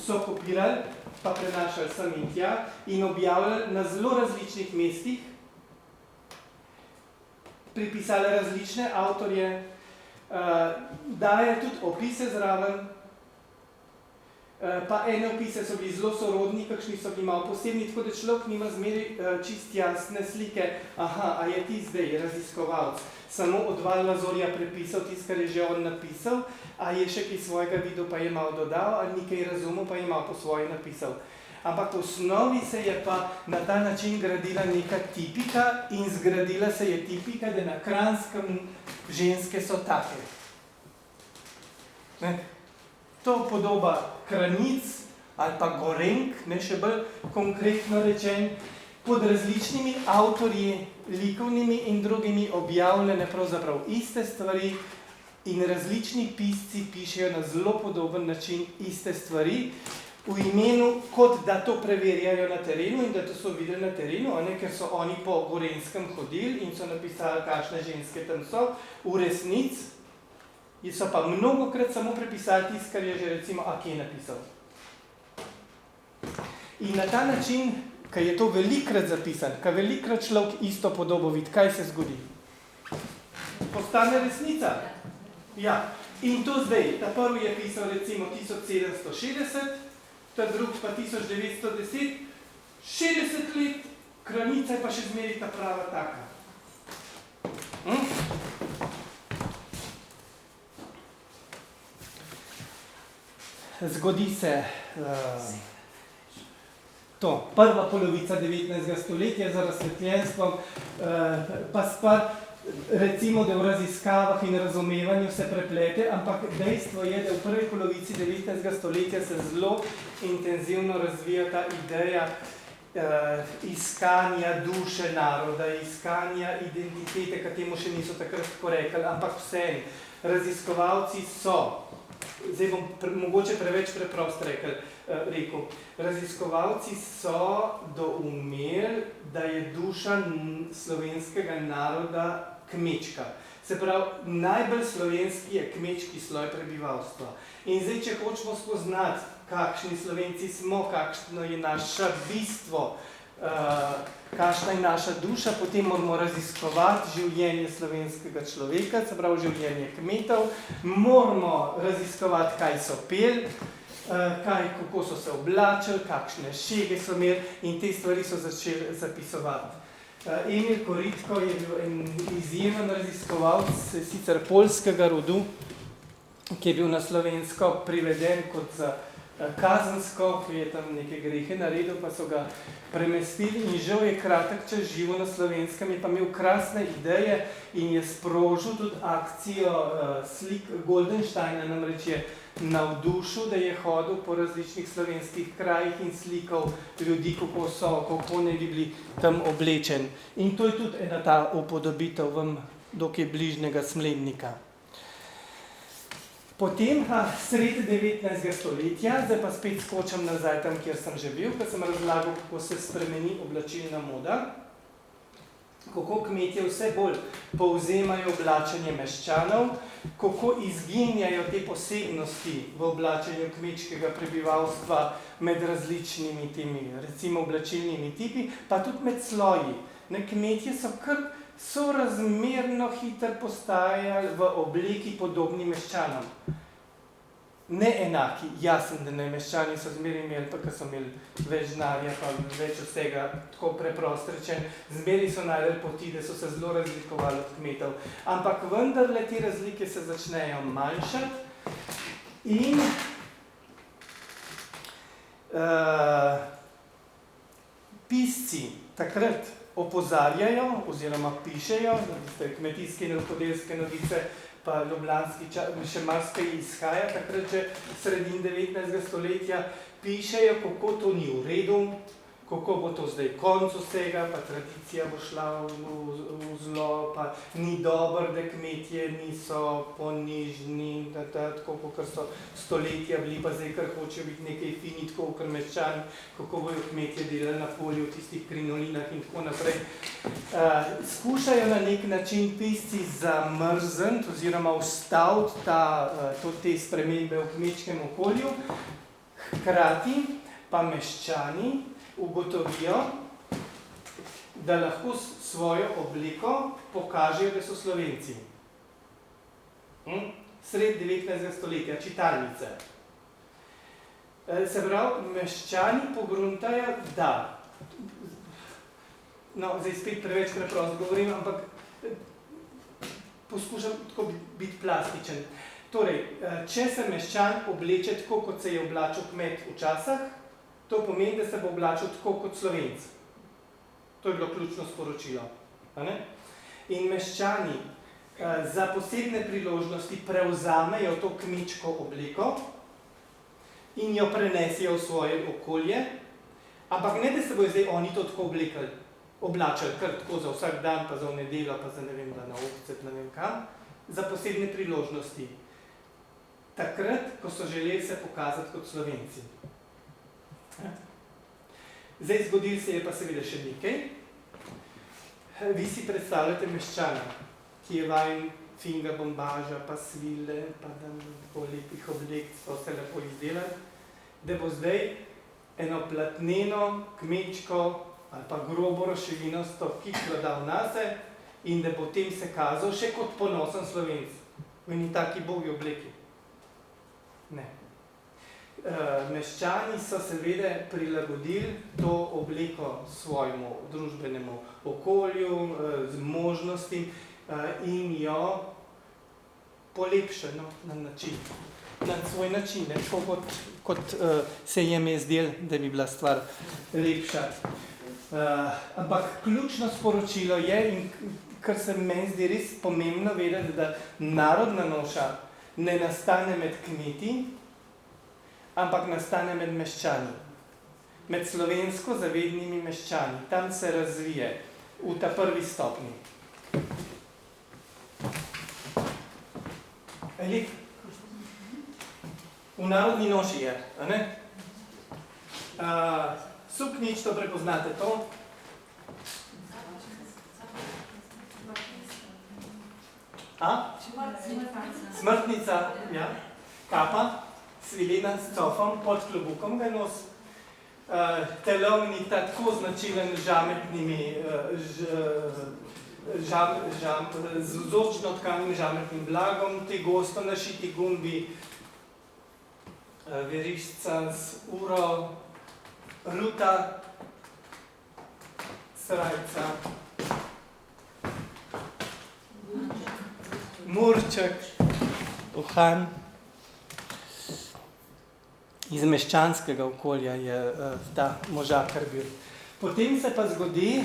so kopirali, pa prenašali sem in tja in objavljali na zelo različnih mestih, pripisali različne avtorje, daje tudi opise zraven, pa ene opise so bili zelo sorodni, kakšni so bili malo posebni, tako da človek nima zmeri čist jasne slike, a je ti zdaj raziskovalc samo od Valvazorja prepisal tisto, kar je že on napisal, a je še kaj svojega videl, pa je malo dodal, ali nekaj razumel, pa je malo po svoje napisal. Ampak v osnovi se je pa na ta način gradila neka tipika in zgradila se je tipika, da na Kranskem ženske so take. To podoba kranic ali pa gorenk, še bolj konkretno rečen, pod različnimi avtorji, likovnimi in drugimi objavljene pravzaprav iste stvari in različni pisci pišejo na zelo podoben način iste stvari, v imenu, kot da to preverjajo na terenu in da to so videli na terenu, ker so oni po Gorenskem hodili in so napisali, kakšne ženske tam so, v resnici so pa mnogokrat samo prepisali tisto, kar je že recimo Ake napisal. In na ta način, ker je to velikrat zapisan, ker velikrat človek isto podobo vidi, kaj se zgodi? Postane resnica. Ja, in to zdaj, ta prvi je pisal recimo 1760, ta drugi pa 1910, 60 let, kranica je pa še zmeri ta prava taka. Zgodi se to, prva polovica 19. stoletja za razsvetljenstvom, pa spad, recimo, da v raziskavah in razumevanju se preplete, ampak dejstvo je, da v prvi polovici 19. stoletja se zelo intenzivno razvija ta ideja iskanja duše naroda, iskanja identitete, ki temu še niso takrat tako rekli, ampak vsem. Raziskovalci so, zdaj bom mogoče preveč preprost rekel, raziskovalci so doumeli, da je duša slovenskega naroda kmečka. Se pravi, najbolj slovenski je kmečki sloj prebivalstva. In zdaj, če hočemo spoznati, kakšni Slovenci smo, kakšno je naše bistvo, kakšna je naša duša, potem moramo raziskovati življenje slovenskega človeka, se pravi življenje kmetov, moramo raziskovati, kaj so peli, kako so se oblačili, kakšne šege so imeli in te stvari so začeli zapisovati. Emil Koritko je bil en izjemen raziskovalec, sicer poljskega rodu, ki je bil na slovensko priveden kot za kazensko, ki je tam neke grehe naredil, pa so ga premestili in žal je kratek čas živo na Slovenskem, je pa imel krasne ideje in je sprožil tudi akcijo slik Goldensteina, namreč je navdušil, da je hodil po različnih slovenskih krajih in slikal ljudi, kako so, kako ne bi bili tam oblečeni. In to je tudi ena ta upodobitev vam dokaj bližnjega Smlednika. Potem pa sredi 19. stoletja, zdaj pa spet skočam nazaj tam, kjer sem že bil, ko sem razlagal, kako se spremeni oblačilna moda, kako kmetje vse bolj povzemajo oblačenje meščanov, kako izginjajo te posebnosti v oblačenju kmečkega prebivalstva med različnimi temi, recimo oblačilnimi tipi, pa tudi med sloji. Kmetje so kar sorazmerno hitro postajali v obliki podobni meščanom. Ne enaki, jasno, da ne meščani so zmeraj imeli, pa ko so imeli več denarja, pa več vsega, tako preprost rečen, zmeraj so najdeli poti, da so se zelo razlikovali od kmetov. Ampak vendarle te razlike se začnejo manjšati in pisci takrat opozarjajo oziroma pišejo, kmetijske in rokodelske novice, pa ljubljanski še marsikaj izhaja, takrat že sredin 19. stoletja, pišejo, kako to ni v redu, kako bo to zdaj konc vsega, pa tradicija bo šla v zlo, pa ni dobro, da kmetje niso ponižni, tako kot so stoletja bili, pa zdaj kar hočejo biti nekaj fini, tako kot meščani, kako bojo kmetje delali na polju v tistih krinolinah in tako naprej. Skušajo na nek način pisci zamrzniti oziroma ustaviti te spremembe v kmečkem okolju, hkrati pa meščani ugotovijo, da lahko svojo obliko pokažejo, da so Slovenci. Sred 19. stoletja, čitalnice. Se pravi, meščani pogruntajo, da, no, zdaj spet preveč preprosto govorim, ampak poskušam tako biti plastičen. Torej, če se meščan obleče tako, kot se je oblačil kmet včasih, to pomeni, da se bo oblačil tako kot Slovenc. To je bilo ključno sporočilo. In meščani za posebne priložnosti prevzamejo to kmečko obliko in jo prenesijo v svoje okolje, ampak ne, da se bojo zdaj oni to tako oblačali, kar tako za vsak dan, pa za v nedeljo, pa za ne vem, da na ovce, ne vem kam, za posebne priložnosti. Takrat, ko so želeli se pokazati kot Slovenci. Zdaj, zgodil se je pa seveda še nekaj. Vi si predstavljate meščana, ki je vajen finga bombaža, pa svile, pa tako lepih oblek, so se lepo izdelali, da bo zdaj eno platneno, kmečko ali pa grobo roševinasto kiklo dal nase in da bo tem se kazal še kot ponosen Slovenc v eni taki bogi obleki. Ne. Meščani so seveda prilagodili to obleko svojemu družbenemu okolju, z možnostim in jo polepšali na način, na svoj način, tako kot se jim je zdelo, da bi bila stvar lepša. Ampak ključno sporočilo je, in kar se meni zdi res pomembno vedeti, da narodna noša ne nastane med kmeti, ampak nastane med meščani. med slovensko zavednimi meščani. Tam se razvije v ta prvi stopni. V narodni noši je, a ne? Suknič, to prepoznate to? Smrtnica, ja. Kapa, svilena s cofom, pod klobukom ga nos. Telovnik, ta tako značilen žametnimi, z vzočno tkanim žametnim blagom, te gosto našiti gumbi, verižca z uro, ruta, srajca, murček, uhan. Iz meščanskega okolja je ta možakar bil. Potem se pa zgodi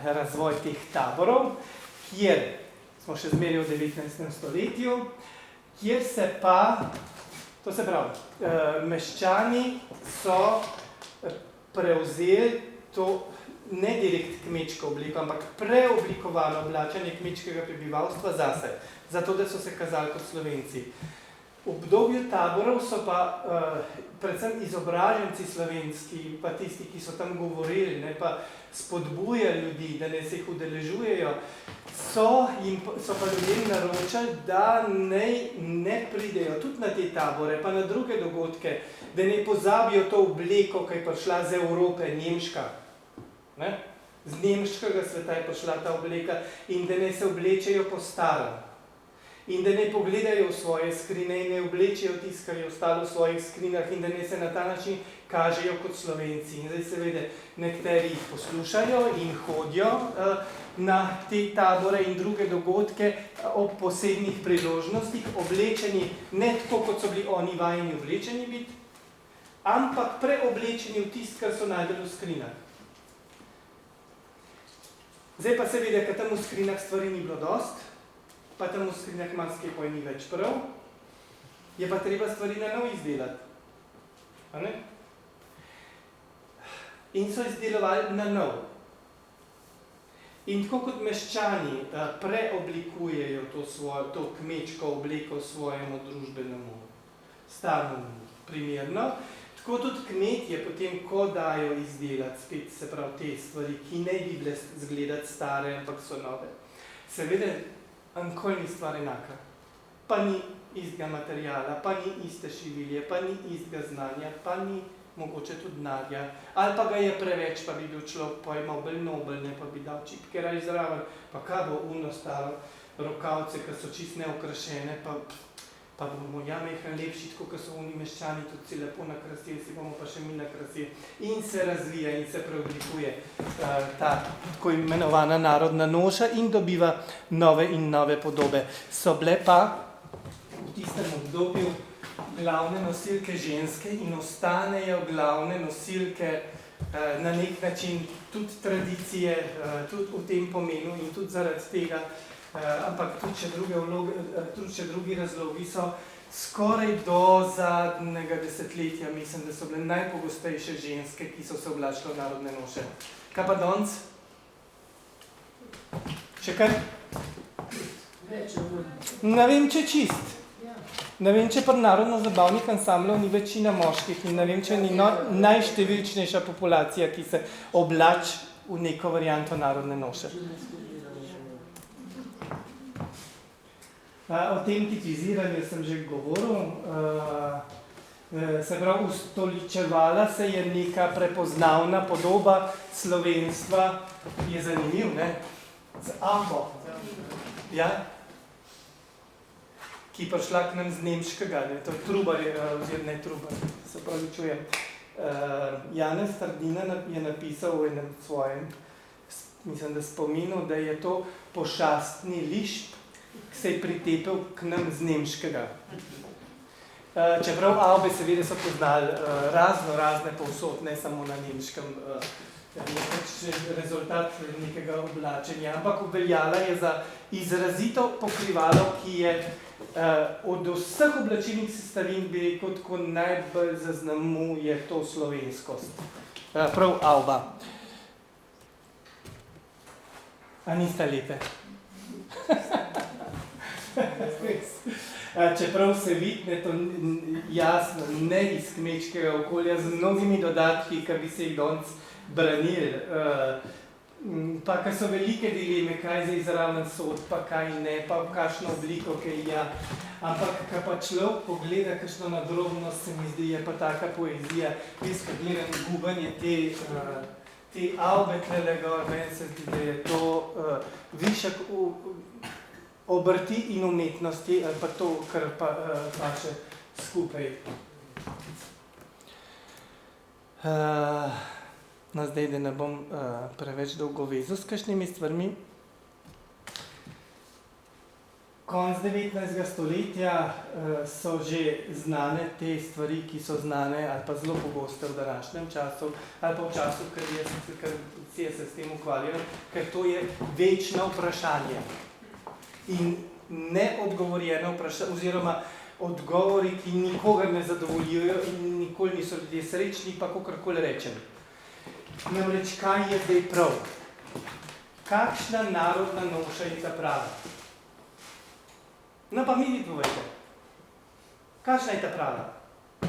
razvoj teh taborov, kjer smo še zmeraj v 19. stoletju, kjer se pa, to se pravi, meščani so prevzeli to ne direkt kmečko obliko, ampak preoblikovano oblačenje kmečkega prebivalstva zase, zato da so se kazali kot Slovenci. V obdobju taborov so pa predvsem izobraženci slovenski, pa tisti, ki so tam govorili, ne, pa spodbujali ljudi, da ne se jih udeležujejo, so pa ljudem naročali, da ne pridejo tudi na te tabore, pa na druge dogodke, da ne pozabijo to obleko, ki je prišla z Evrope, nemška. Ne? Z nemškega sveta je prišla ta obleka in da ne se oblečejo po starem. In da ne pogledajo v svoje skrine in ne oblečejo tisto, kar je ostalo v svojih skrinah in da ne se na ta način kažejo kot Slovenci. In zdaj seveda nekateri jih poslušajo in hodijo na te tabore in druge dogodke ob posebnih priložnostih, oblečeni ne tako, kot so bili oni vajeni oblečeni biti, ampak preoblečeni v tisto, kar so najdeli v skrinah. Zdaj pa seveda, ker tam v skrinah stvari ni bilo dost, pa tam v skrinah marsikaj poj ni več prav, je pa treba stvari na nov izdelati. A ne? In so izdelovali na nov. In tako kot meščani preoblikujejo to kmečko obleko svojemu družbenemu stanju primerno, tako tudi kmetje potem, ko dajo izdelati spet, se pravi, te stvari, ki ne bi bile zgledati stare, ampak so nove. Seveda, nikoli ni stvar enaka. Pa ni istega materijala, pa ni iste šivilje, pa ni istega znanja, pa ni mogoče tudi denarja. Ali pa ga je preveč, pa bi bil človek pojmal bolj nobelne, pa bi dal čipke raje zraven, pa kaj bo uno staro rokavce, ki so čist neokrašene, pa bomo ja mehen lepši, tako kot so oni meščani, tudi si lepo nakrasili, si bomo pa še mi nakrasili. In se razvija in se preoblikuje ta tako imenovana narodna noša in dobiva nove in nove podobe. So bile pa v tistem obdobju glavne nosilke ženske in ostanejo glavne nosilke na nek način tudi tradicije, tudi v tem pomenu in tudi zaradi tega, ampak tudi še drugi razlogi so skoraj do zadnjega desetletja, mislim, da so bile najpogostejše ženske, ki so se oblačile v narodne noše. Kaj pa danes? Še kaj? Ne vem, če čist. Ne vem, če pri narodno-zabavnih ansamblov ni večina moških in ne vem, če ni najštevilčnejša populacija, ki se oblači v neko varianto narodne noše. O tem tipiziranju sem že govoril. Se pravi, ustoličevala se je neka prepoznavna podoba slovenstva, je zanimiv, ne? Z Ambo. Ja? Ki prišla k nam z nemškega, ne? To je Trubar, oziroma ne Trubar, se pravi čujem. Janez Trdina je napisal v enem svojem, mislim, da spominu, da je to pošastni lišč, ki se je pritepel k nam z nemškega. Čeprav Avbe seveda so poznali razne povsod, ne samo na nemškem je pač rezultat nekega oblačenja, ampak uveljala je za izrazito pokrivalo, ki je od vseh oblačilnih sestavin bi rekel, tako najbolj zaznamuje to slovenskost. Prav alba. A nista lepe? Čeprav se vidne, to jasno, ne iz kmečkega okolja, z mnogimi dodatki, ki bi se jih danes branili. Pa, ker so velike dileme, kaj za izraven sod, pa kaj ne, pa v kakšno obliko, kaj ja. Ampak, ko pa človek pogleda kakšno nadrobnost, se mi zdi, je pa taka poezija, jaz, ko gledam gubanje te albe tlele gor, meni se zdi, da je to višek obrti in umetnosti, ali pa to, kar paše skupaj. No, zdaj, da ne bom preveč dolgo vezal s kakšnimi stvarmi. Konec 19. stoletja so že znane te stvari, ki so znane ali pa zelo pogoste v današnjem času, ali pa v času, ker je se s tem ukvarjal, ker to je večno vprašanje. In neodgovorjeno vprašanje, oziroma odgovori, ki nikogar ne zadovoljujejo in nikoli niso ljudje srečni, pa kakorkoli rečem. Namreč, kaj je zdaj prav? Kakšna narodna noša je ta prava? No, pa mi povejte. Kakšna je ta prava?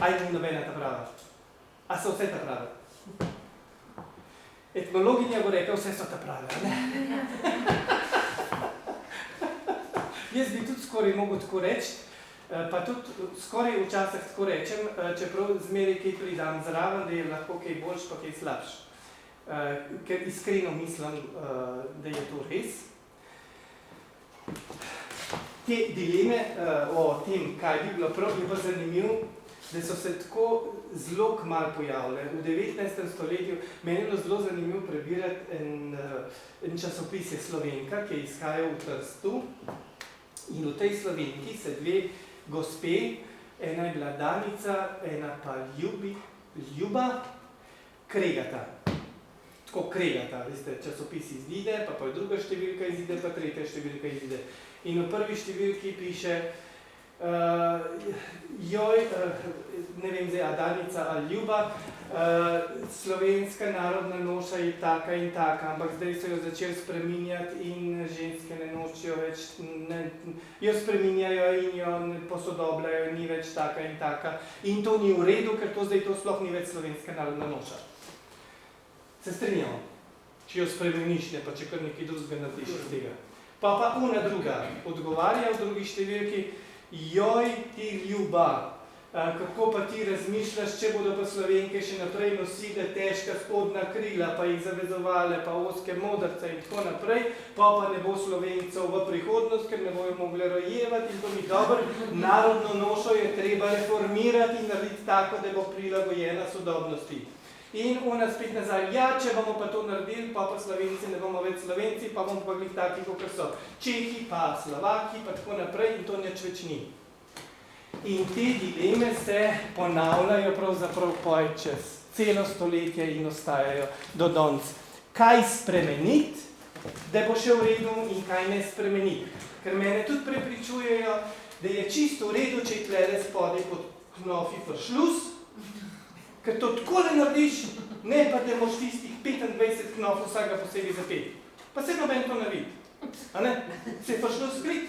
Aj ni nobena ta prava? A so vse ta prava? Etnologinja bo rekla, vse so ta prava, ne? Jaz bi tudi skoraj mogel tako reči, pa tudi skoraj včasih tako rečem, čeprav zmeraj kaj pridam zraven, da je lahko kaj boljš, pa kaj slabš. Ker iskreno mislim, da je to res. Te dileme o tem, kaj bi bilo prav, je pa zanimivo, da so se tako zelo kmalu pojavile. V 19. stoletju meni je bilo zelo zanimivo prebirati en časopis je Slovenka, ki je izhajal v Trstu. In v tej Slovenki se dve gospe, ena je bila Danica, ena pa Ljuba, kregata. Tako kregata, veste, časopis izide, pa druga številka izide, pa tretja številka izide. In v prvi številki piše, ne vem zdaj, Danica ali Ljuba, slovenska narodna noša je taka in taka, ampak zdaj so jo začeli spreminjati in ženske ne nočijo več, jo spreminjajo in jo posodobljajo, ni več taka in taka. In to ni v redu, ker to zdaj to sploh ni več slovenska narodna noša. Se strinjamo? Če jo spremeniš, ne pa če kar nekaj drugega narediš iz tega. Pa ona druga odgovarja v drugi številki, joj ti Ljuba, kako pa ti razmišljaš, če bodo pa Slovenke še naprej nosile težka spodnja krila, pa jih zavezovale, pa ozke modrce in tako naprej, pa ne bo Slovencev v prihodnost, ker ne bojo mogli rojevati in to ni dobro, narodno nošo je treba reformirati in narediti tako, da bo prilagojena sodobnosti. In ona spet nazaj, ja, če bomo pa to naredili, pa Slovenci ne bomo več Slovenci, pa bomo pa glih taki, kakor so Čehi, pa Slovaki, pa tako naprej in to nič več ni. In te dileme se ponavljajo pravzaprav poj čez celo stoletje in ostajajo do danes. Kaj spremeniti, da bo še v redu in kaj ne spremeniti. Ker mene tudi prepričujejo, da je čisto v redu, če je tlele spodaj pod knofi prišlus, ker to takole narediš, ne pa da moš tistih 25 knof vsega posebej zapeti. Pa se noben to ne vidi. A ne? Se je prišlo skrit.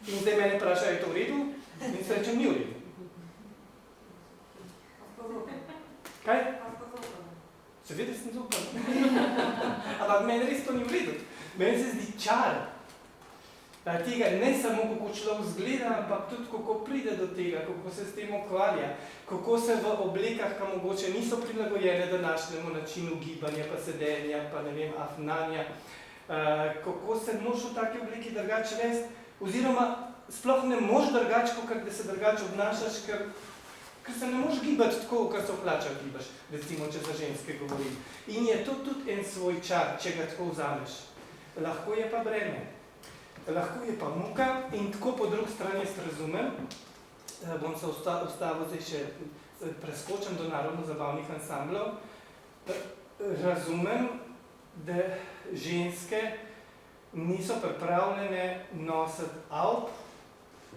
In zdaj mene vprašajo, je to v redu? In se rečem, ni v redu. Kaj? Seveda sem zaupal. Ampak meni res to ni v redu. Meni se zdi čar tega, ne samo kako človek zgleda, ampak tudi kako pride do tega, kako se s tem ukvarja, kako se v oblekah, ki mogoče niso prilagojene današnjemu načinu gibanja, pa sedenja, pa ne vem, afnanja, kako se moš v taki obliki drugače vesti, oziroma sploh ne moš drugače, kot da se drugače obnašaš, ker se ne moš gibati tako, kar se v hlačah gibaš, recimo, če za ženske govorim. In je to tudi en svoj čar, če ga tako vzameš. Lahko je pa breme. Lahko je pa muka in tako po drugi strani jaz razumem, bom se ustavil zdaj še, preskočam do narodno-zabavnih ansamblov, razumem, da ženske niso pripravljene nositi avt,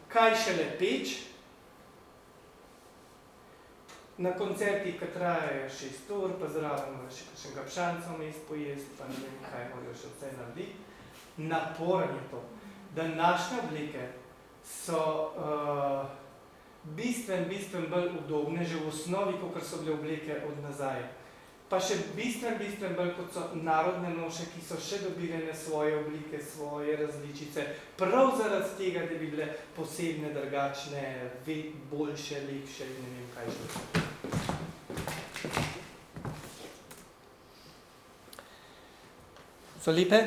kaj šele peč, na koncertih, ki trajajo 6 ur, pa zraven moraš še kakšen kapšancov mest pojesti, pa ne vem, kaj morajo še vse narediti. Naporen je to. Današnje obleke so bistveno bolj udobne, že v osnovi, kakor so bile obleke od nazaj. Pa še bistveno bolj, kot so narodne noše, ki so še dobile svoje oblike, svoje različice, prav zaradi tega, da bi bile posebne, drugačne, boljše, lepše in ne vem kaj še. So lepe?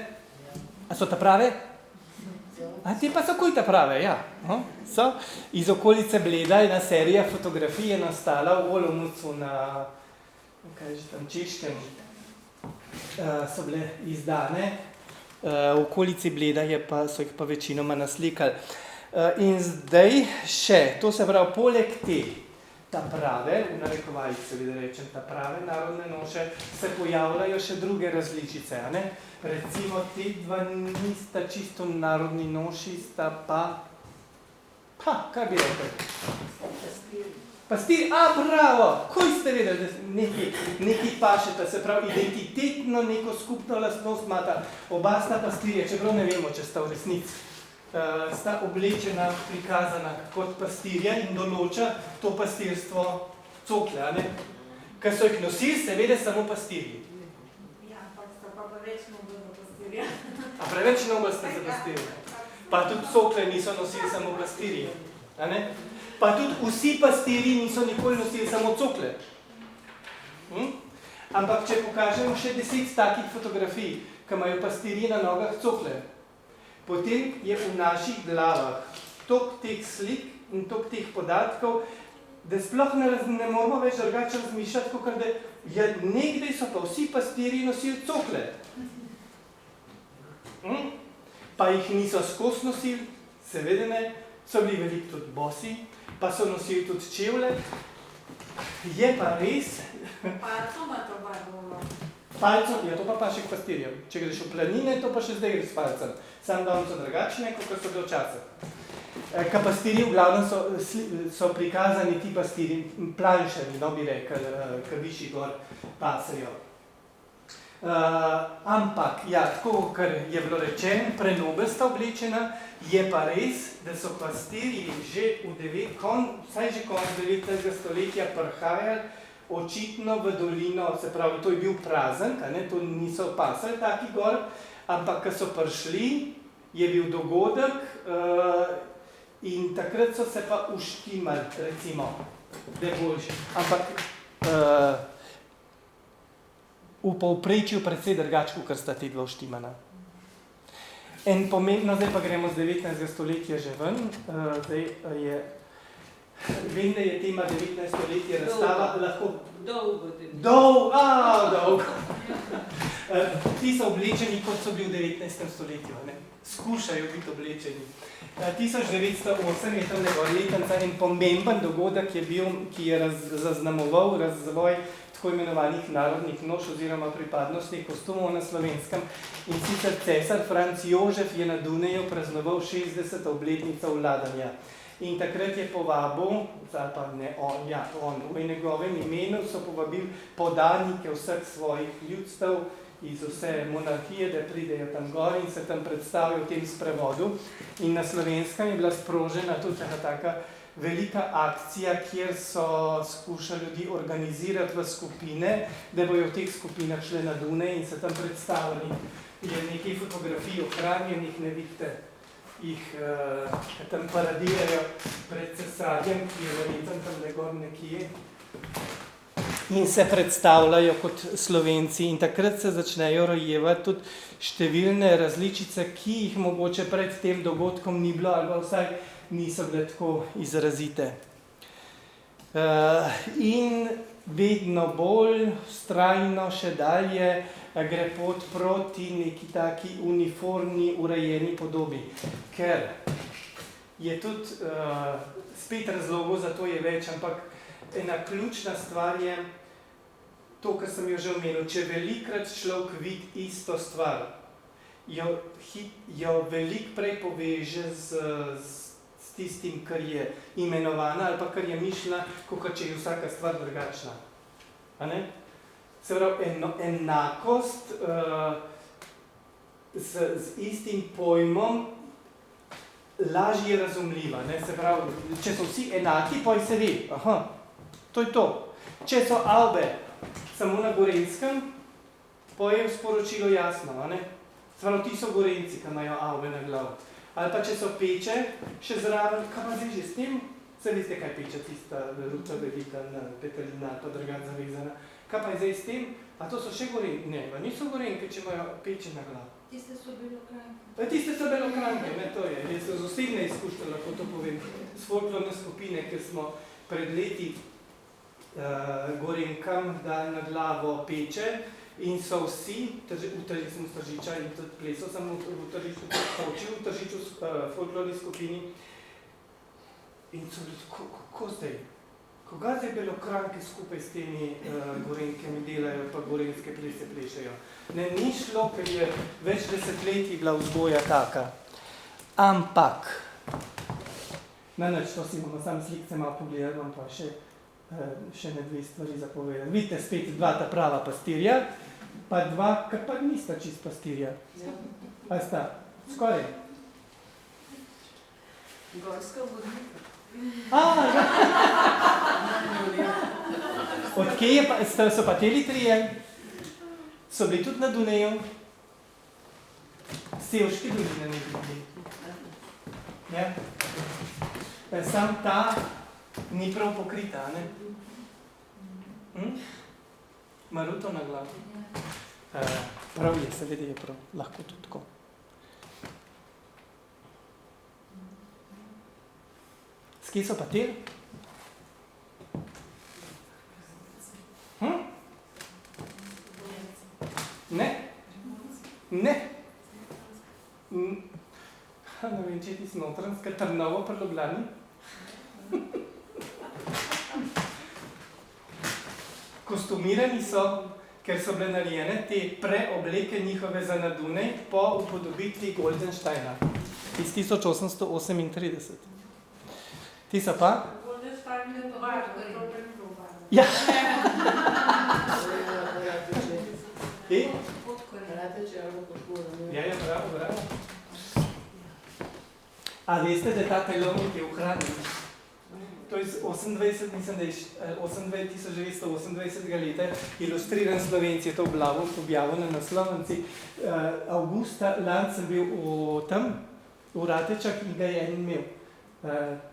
A so ta prave? A te pa so kuj ta prave, ja. So. Iz okolice Bleda ena serija fotografij je nastala v Olomoucu na kaj že tam Češkem, so bile izdane. V okolici Bleda so jih pa večinoma naslikali. In zdaj še, to se pravi, poleg te ta prave, v narekovajih seveda rečem, ta prave narodne noše, se pojavljajo še druge različice, a ne? Recimo, te dva nista čisto narodni noši, sta pa... kaj bi rekel? Pastiri, bravo! Kuj ste vedeli, da nekaj pašeta, se pravi, identitetno neko skupno lastnost imata. Oba sta pastirja, čeprav ne vemo, če sta v resnici. Sta oblečena, prikazana kot pastirja in določa to pastirstvo cokle, a ne? Ker so jih nosili, seveda, samo pastirji. Ja, ampak sta pa preveč nobel za pastirja. A preveč nobel sta za pastirja? Pa tudi cokle niso nosili samo pastirji, a ne? Pa tudi vsi pastirji niso nikoli nosili samo cokle. Ampak, če pokažemo še 10 takih fotografij, ki imajo pastirji na nogah cokle, potem je v naših glavah toliko teh slik in toliko teh podatkov, da sploh ne moramo več drugače razmišljati, kakor da nekdaj so pa vsi pastirji nosili cokle. Pa jih niso skozi nosili, seveda ne, so bili veliko tudi bosi, pa so nosili tudi čevlje. Je pa res... Palco ima to barvo. Palco, ja, to pa paše k pastirjem. Če greš v planine, to pa še zdaj gre s palcem. Sam dan so drugačne, kot so bile včasih. Ka pastirji v glavnem so prikazani ti pastirji, planšeri, no bi rekel, ka višji gor pasajo. Ampak, ja, tako, kar je bilo rečeno, prenobel sta oblečena, je pa res, da so pastirji že vsaj že konec 19. stoletja prihajali očitno v dolino, se pravi, to je bil prazen, to niso pasali taki gor, ampak, ko so prišli, je bil dogodek in takrat so se pa uštimali, recimo, da je boljši. Ampak v povprečju precej drugače, kot sta ti dva uštimana. En pomembno, zdaj pa gremo z 19. stoletja že ven, zdaj je... Vem, da je tema 19. stoletja razstava lahko... Dolgo. Dolgo. Ti so oblečeni, kot so bili v 19. stoletju, ne? Skušajo biti oblečeni. 1908 je tam letenca en pomemben dogodek je bil, ki je zaznamoval razvoj tako imenovanih narodnih noš oziroma pripadnostnih kostumov na Slovenskem. In sicer cesar Franc Jožef je na Dunaju praznoval 60. obletnico vladanja. In takrat je povabil, pa ne on, ja, on, v njegovem imenu so povabili podanike vseh svojih ljudstev iz vse monarhije, da pridejo tam gor in se tam predstavijo v tem sprevodu. In na Slovenskem je bila sprožena tudi taka velika akcija, kjer so skušali ljudi organizirati v skupine, da bojo v teh skupinah šle na Dunaj in se tam predstavili. Je nekaj fotografij ohranjenih, ne vidite, jih tam paradirajo pred cesarjem, ki je verjetno tam gor nekje. In se predstavljajo kot Slovenci in takrat se začnejo rojevati tudi številne različice, ki jih mogoče pred tem dogodkom ni bilo ali vsaj niso bile tako izrazite. In vedno bolj vztrajno še dalje gre pot proti neki taki uniformni, urejeni podobi. Ker je tudi, spet razlogov za to je več, ampak ena ključna stvar je, to, kar sem jo že omenil, če velikrat človek vidi isto stvar, jo veliko prej poveže s tistim, kar je imenovana ali pa kar je mišljena, kot če je vsaka stvar drugačna. A ne? Se pravi, enakost z istim pojmom lažje razumljiva. Ne? Se pravi, če so vsi enaki, pa se ve, aha, to je to. Če so Avbe samo na Gorenjskem, pa je sporočilo jasno, a ne? Se pravi, ti so Gorenjci, ki imajo Avbe na glavu. Ali pa če so Peče, še zraven, kaj pa zdaj že s tem? Se veste, kaj Peča, tista ruča velika, petelina, pa drugače zavezana. Kaj pa je zdaj s tem? A to so še Gorenjke? Ne, pa niso Gorenjke, če imajo Peče na glavu. Tiste so Belokranjke. Tiste so Belokranjke, ne, to je. Jaz z osebne izkušnje lahko to povem. S folklorne skupine, ker smo pred leti Gorenkam dali na glavo Peče in so vsi, sem v Tržiča in tudi plesal sem v Tržiču, učil v Tržiču folklorni skupini in so bili, kako zdaj? Koga zdaj Belokranjke skupaj s temi Gorenkami delajo, pa gorenjske plese plešejo? Ne, ni šlo, ker je več desetletij bila vzgoja taka. Ampak, to si bomo sam slikce malo pogledali, vam pa še ne dve stvari zapovedali. Vidite spet dva ta prava pastirja, pa dva, kar pa nista čist pastirja. A sta? Skoraj. Gorska vodnika. Od kje so pa teli trije? So bili tudi na Dunaju. Sevški doline ne bili. Ja? Sam ta ni prav pokrita, ne? Maruto na glavu. Prav je, seveda je prav. Lahko tudi tako. Skje so pa teli? Ne? Ne? Ne vem, če ti snotranska Trnovo pri Ljubljani. Kostumirani so, ker so bile narejene te preobleke njihove za na Dunaj po upodobitvi Goldensteina iz 1838. Ti so pa? Goldenstein je to varno. Ja. Ja, bravo. A veste, da ta telovnik je ohranjen? To je 1928 leta, ilustriran Slovenci je to objavil na naslovnici. Avgusta lani sem bil v Ratečah in ga je en imel.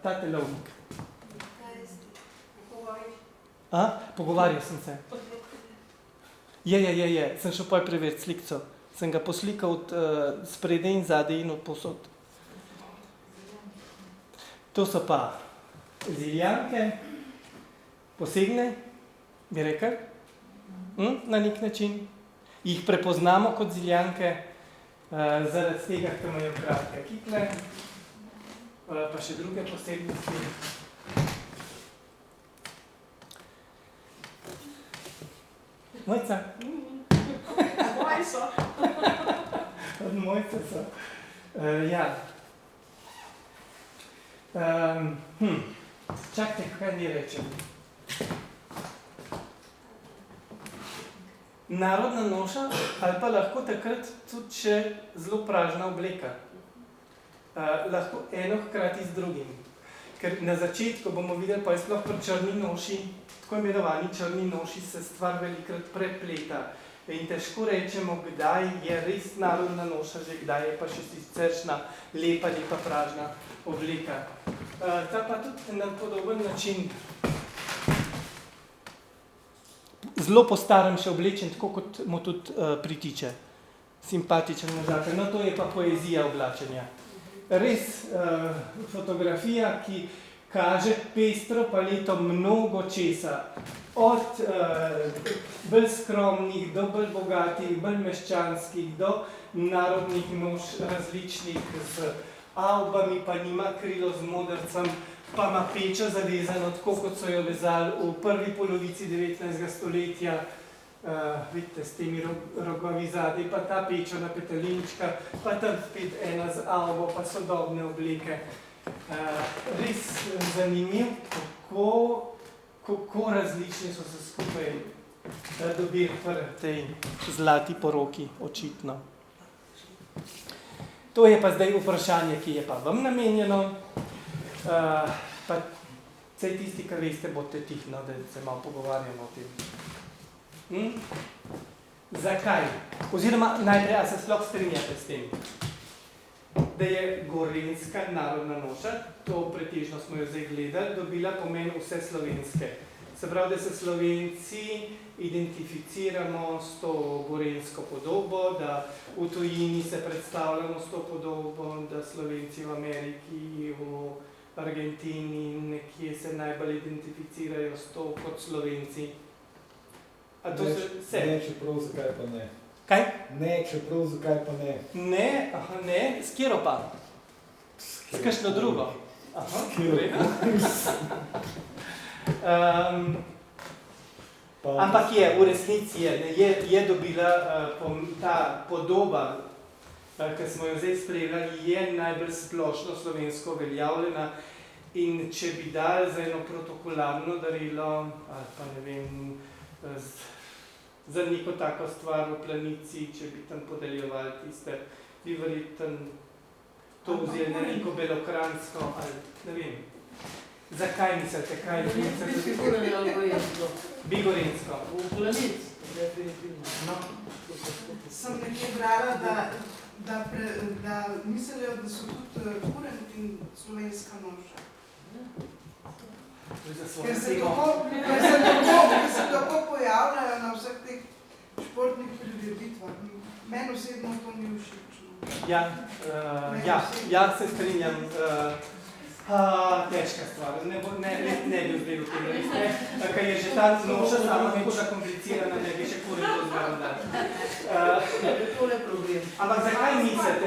Ta telovnik. Pogovarjal sem se. Je. Sem šel poj preveriti slikco. Sem ga poslikal od spredaj in zadaj in od posod. To so pa ziljanke, posegne, bi rekel, na nek način. Jih prepoznamo kot ziljanke, zaradi tega, ker imajo kratke kikle, pa še druge posebnosti. Mojca. Moji so. Od Mojce so. Ja. Čakajte, kaj ni rečem. Narodna noša ali pa lahko takrat tudi še zelo pražna obleka. Lahko eno hkrati z drugim. Ker na začetku bomo videli, pa je sploh pri črni noši, tako imenovani črni noši, se stvar velikrat prepleta. In težko rečemo, kdaj je res narodna noša, že kdaj je pa še siceršna lepa pražna obleka. Ta pa tudi na podoben način zelo po starem še oblečen, tako kot mu tudi pritiče. Simpatičen možakar. No, to je pa poezija oblačenja. Res fotografija, ki kaže pestro paleto mnogo česa. Od bolj skromnih, do bolj bogatih, bolj meščanskih, do narodnih noš različnih z avbami, pa nima krilo z modrcem, pa ima pečo zavezano, tako kot so jo vezali v prvi polovici 19. stoletja. vidite, s temi rogovi zadaj, pa ta pečena petelinčka, pa tam spet ena z albo, pa sodobne oblike. Res zanimiv, kako različni so se skupaj dobili pri tej zlati poroki, očitno. To je pa zdaj vprašanje, ki je pa vam namenjeno. Pa vsej tisti, ki veste, boste tihno, da se malo pogovarjamo o tem. Zakaj? Oziroma, najprej, a se sploh strinjate s tem, da je gorenjska narodna noša, to pretežno smo jo zdaj gledali, dobila pomen vse slovenske. Se pravi, da se Slovenci identificiramo s to gorenjsko podobo, da v tujini se predstavljamo s to podobo, da Slovenci v Ameriki, v Argentini, nekje se najbolj identificirajo s to kot Slovenci. A to se... Ne, čeprav zakaj pa ne. Kaj? Ne, čeprav zakaj pa ne. Ne, aha, ne, s kjero pa? S kakšno drugo? Aha, ampak je, v resnici je dobila ta podoba, ki smo jo zdaj spremljali, je najbolj splošno slovensko uveljavljena in če bi dali za eno protokolarno darilo, ali pa ne vem, za neko tako stvar v Planici, če bi tam podeljevali tiste, bi verjetno to vzeli na neko belokranjsko, ali ne vem. Zakaj mislite, kaj mislite? Bigorensko. V Planici, definitivno. No. Sem nekje brala, da mislijo, da so tudi Kurent in slovenska noša. Ker se tako pojavljajo na vseh teh športnih prireditvah. Meni osebno to ni všečno. Ja, se strinjam. Težka stvar, ne bi vzdelil tem resne, ker je že ta noša sama tako zakomplicirana, ne bi še Kurent zgledal dati. Ampak zakaj mislite,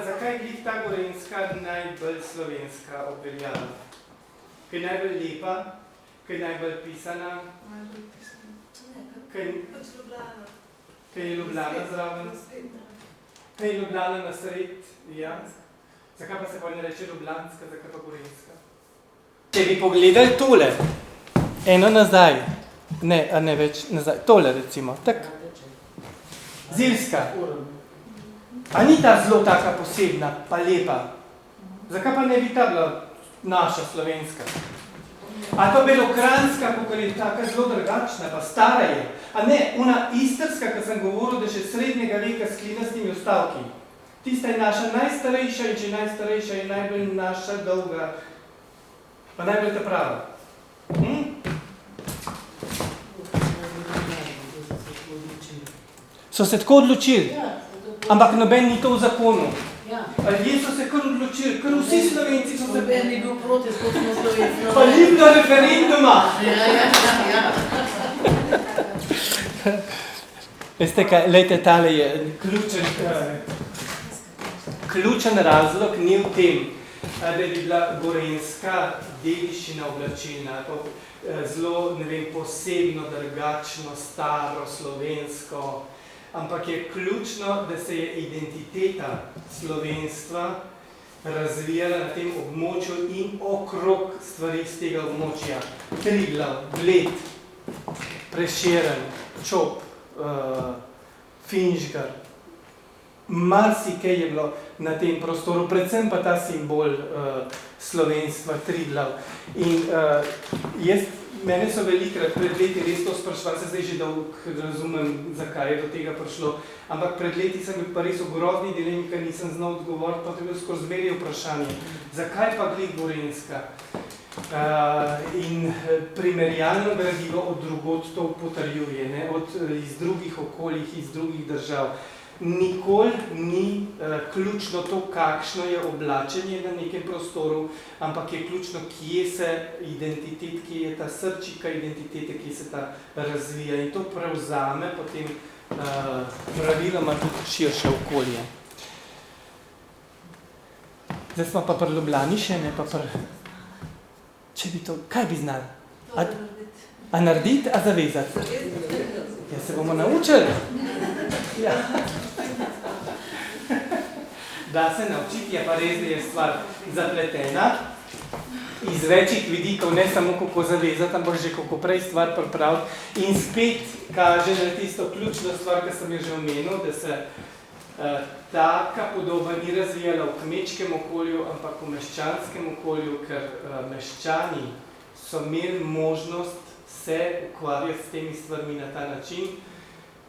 zakaj je ta gorenjska najbolj slovenska obveljala? Kaj je najbolj lepa, kaj je najbolj pisana, kaj je Ljubljana zraven, kaj je Ljubljana na sred, ja. Zakaj pa se pa ne reče Ljubljanska, zakaj pa Gorenjska? Če bi pogledali tole, eno nazaj, ne več nazaj, tole recimo, tak, Zilska. A ni ta zelo taka posebna, pa lepa? Zakaj pa ne bi ta bila naša slovenska? A pa belokranjska, kakor je taka zelo drugačna, pa stara je. A ne, ona istrska, ki sem govoril, da še srednjega veka s klinastimi ostavki. Tista je naša najstarejša in če najstarejša je najbolj naša dolga, pa najbolj ta prava. So se tako odločili, ampak noben ni to v zakonu. Ljudje so se kar odločili, kar vsi Slovenci so se... Noben ni bil proti, kot smo Slovenci. Pa ljubno referenduma! Ja. Veste kaj, lejte, tale je ključen razlog ni v tem, da bi bila gorenjska dediščina oblačilna, zelo, ne vem, posebno, drugačno, staro, slovensko, ampak je ključno, da se je identiteta slovenstva razvijala na tem območju in okrog stvari z tega območja. Triglav, Bled, Prešeren, Čop, Finžgar, marsikaj je bilo na tem prostoru, predvsem pa ta simbol slovenstva, Triglav. In mene so velikrat pred leti res to sprašvali, se zdaj že dolg razumem, zakaj je do tega prišlo, ampak pred leti sem bil pa res v grozni dilemi, ker nisem znal odgovoriti, pa to je bil skozi zmeraj vprašanje, zakaj pa glih Gorenjska? In primerjalno gradivo od drugod to potrjuje, iz drugih okoljih, iz drugih držav. Nikoli ni ključno to, kakšno je oblačenje na nekem prostoru, ampak je ključno, kje se identitet, kje je ta srčika identitete, kje se ta razvija. In to prevzame potem praviloma tudi širše okolje. Zdaj smo pa pri Ljubljani še, ne pa pri... Če bi to... Kaj bi znali? A narediti, a zavezati? Da se bomo naučili. Ja. Da se naučiti, je pa res, da je stvar zapletena. Iz večjih vidikov, ne samo kako zavezati, ampak že kako prej stvar pripraviti. In spet kaže na tisto ključno stvar, ki sem jo že omenil, da se taka podoba ni razvijala v kmečkem okolju, ampak v meščanskem okolju, ker meščani so imeli možnost se ukvarjati s temi stvarmi na ta način.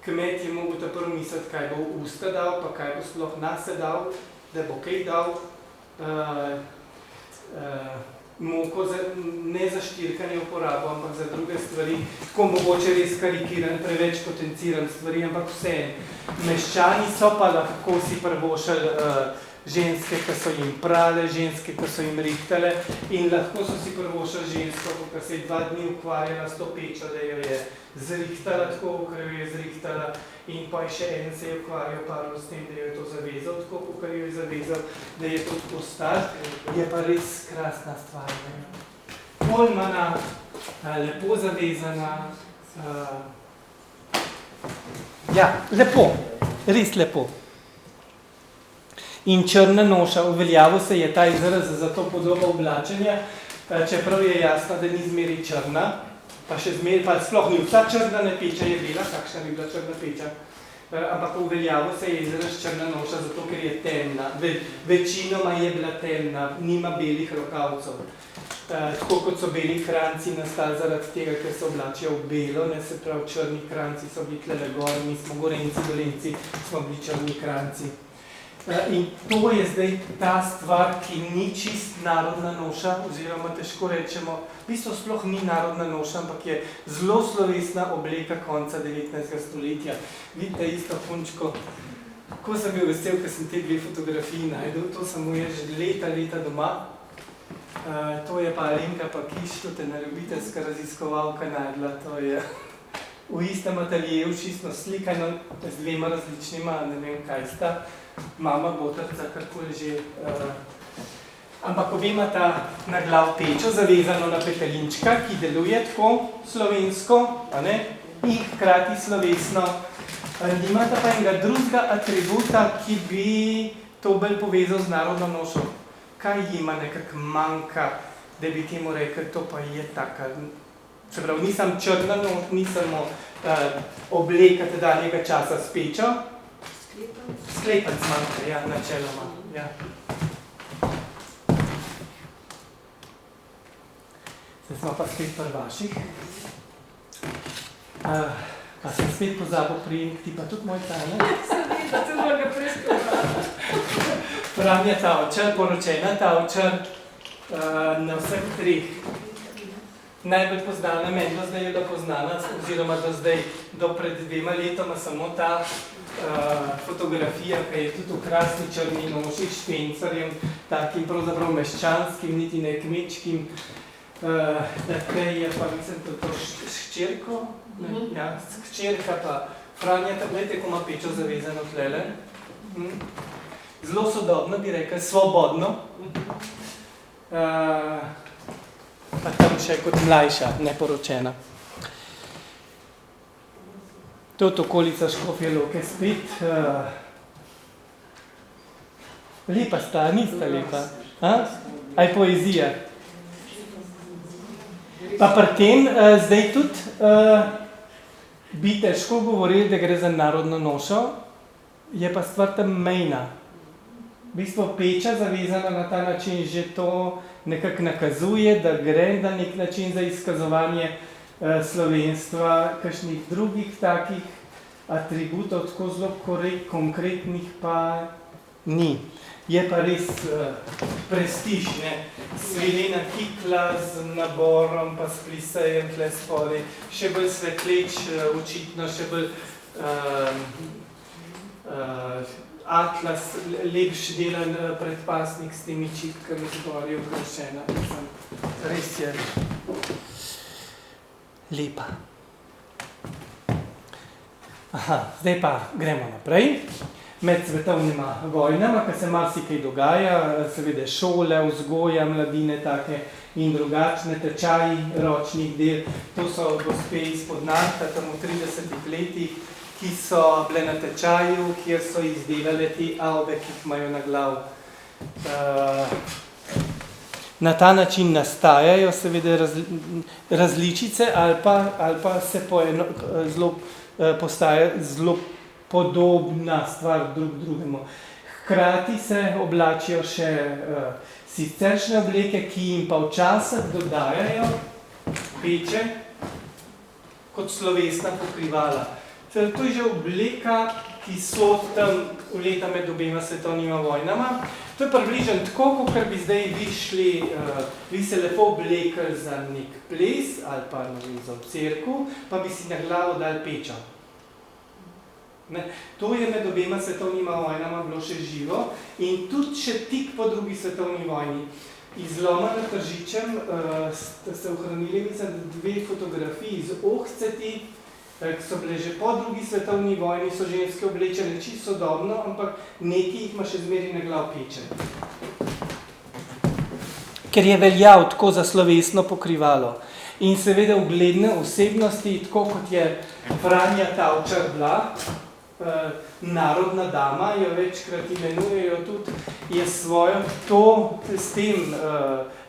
Kmet je mogel ta prvo misliti, kaj bo v usta dal, pa kaj bo sploh nase dal, da bo kaj dal. Moko ne za štirkanje uporabo, ampak za druge stvari, tako mogoče res karikiran, preveč potenciran stvari, ampak vse. Meščani so pa lahko si privošali ženske, ki so jim prale, ženske, ki so jim rihtale in lahko so si privošali žensko, ki se je 2 dni ukvarjala s to pečo, da jo je zrihtala tako, ker jo je zrihtala in pa še en se je ukvarjal parno s tem, da jo je to zavezal tako, ker jo je zavezal, da je to tako star, je pa res krasna stvar. Polmana, lepo zavezana, ja, lepo, res lepo. In črna noša, uveljavil se je ta izraz za to podobo oblačenja, čeprav je jasno, da ni zmeri črna, pa še zmeri, pa sploh ni vsa črna peča je bila, kakšna bi bila črna peča, ampak uveljavil se je izraz črna noša, zato ker je temna, večinoma je bila temna, nima belih rokavcev. Tako kot so beli kranci nastali zaradi tega, ker se oblačijo v belo, ne, se pravi črni kranci so bili tlele gor, mi smo Gorenci, Dolenci, smo bili črni kranci. In to je zdaj ta stvar, ki ni čist narodna noša, oziroma težko rečemo, v bistvu sploh ni narodna noša, ampak je zelo slovesna obleka konca 19. stoletja. Vidite isto punčko, ko sem bil vesel, ker sem te 2 fotografiji najdel, to samo je že leta doma. To je pa Alenka Pakiš, to te naljubiteljska raziskovalka najdla, to je v istem ateljeju šistno slikano z 2 različnima, ne vem kaj sta, mama botrca, karkoli že. Ampak obema ta na glav pečo, zavezano na petelinčka, ki deluje tako slovensko, a ne, in hkrati slovesno. Nimata pa enega drugega atributa, ki bi to bolj povezal z narodno nošo. Kaj jima nekako manjka, da bi temu rekel, to pa je taka. Se pravi, nisem črna noč, ni samo obleka tedanjega časa s pečo. Sklepanc manjka, ja, načeloma. Ja. Zdaj smo pa spet pri vaših. Pa sem spet pozabil prijemek, ti pa tudi moj tajne. Seveda, celo ga preškovala. Franja Tavčar, poročena Tavčar, na vseh 3. Najbolj poznana, meni do zdaj je bila poznana, oziroma do zdaj, do pred 2 letoma, samo ta fotografija, ki je tudi v krasni črni noši, špencarjem, takim pravzaprav meščanskim, niti ne kmečkim. Tukaj je pa, mislim, to hčerko, ja, hčerka pa Franja, gledajte, ko ima pečo zavezano tlele. Zelo sodobno, bi rekel, svobodno. Pa tam še kot mlajša, neporočena. Tudi okolica Škofje Loke spet. Lepa sta, nista lepa. Aj poezija. Pa pri tem zdaj tudi bi težko govorili, da gre za narodno nošo, je pa stvar tam mejna. V bistvu peča zavezana na ta način že to nekako nakazuje, da gre na nek način za izkazovanje slovenstva, kakšnih drugih takih atributov, tako zelo konkretnih pa ni. Je pa res prestiž, ne? Svilena kikla z naborom, pa s plisejem tle spodaj, še bolj svetleč, očitno, še bolj atlas, lepš delan predpasnik s temi čitkami zgoraj okrašena. Res je lepa. Aha, zdaj pa gremo naprej. Med svetovnima vojnama, ki se marsikaj dogaja, seveda šole, vzgoja, mladine, take in drugačne tečaji ročnih del. To so gospe iz Podnarka, tam v 30 letih, ki so bile na tečaju, kjer so izdelale te avbe, ki jih imajo na glav. Na ta način nastajajo seveda različice ali pa se postaja zelo podobna stvar drug drugemu. Hkrati se oblačijo še siceršnje obleke, ki jim pa včasih dodajajo peče kot slovesna pokrivala. To je že obleka, ki so tam leta med obema svetovnima vojnama. To je približno tako, kot bi zdaj vi se lepo oblekli za nek ples ali pa za cerkev, pa bi si na glavo dali pečo. Ne? To je med obema svetovnima vojnama bilo še živo in tudi še tik po drugi svetovni vojni. Izloma nad Tržičem ste se ohranili, mislim, 2 fotografiji z ohceti, ki so bile že po drugi svetovni vojni, so ženske oblečene čisto sodobno, ampak nekaj jih ima še zmeri na glav peče. Ker je veljal tako za slovesno pokrivalo. In seveda ugledne osebnosti, tako kot je Franja Tavčar bila, narodna dama, jo večkrat imenujejo tudi, je svojo to s tem,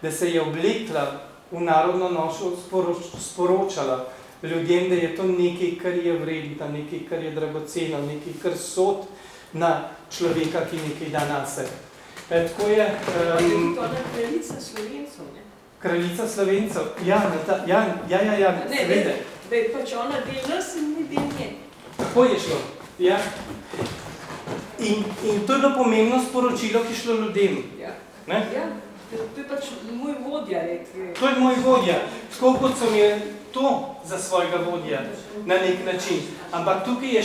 da se je oblekla v narodno nošo, sporočala ljudem, da je to nekaj, kar je vredno, nekaj, kar je dragoceno, nekaj, kar sod na človeka, ki nekaj da nase. Tako je... Je to kraljica Slovencev, ne? Kraljica Slovencev, ja, seveda. Da je pač ona del nas in ni del nje. Tako je šlo, ja. In to je bilo pomembno sporočilo, ki je šlo ljudem. Ja, ne? Ja. To je pač moj vodja. To je moj vodja. Tako kot so mi to za svojega vodja na nek način. Ampak tukaj je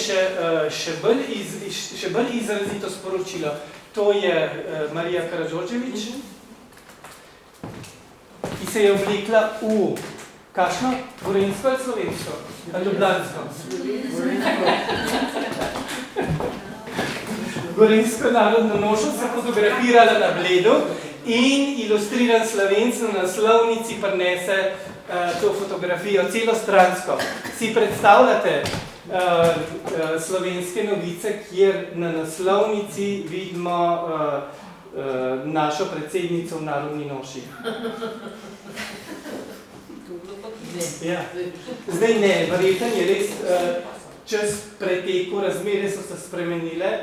še bolj izrazito sporočilo. To je Marija Karađorđević, ki se je oblekla v kakšno? Gorenjsko ali slovensko? Ali ljubljansko? Gorenjsko narodno nošo se fotografirala na Bledu in ilustriran Slovenc na naslovnici prinese to fotografijo, celostransko. Si predstavljate slovenske novice, kjer na naslovnici vidimo našo predsednico v narodni noši? Ja. Zdaj ne, verjetno je res čas preteku, razmere so se spremenile,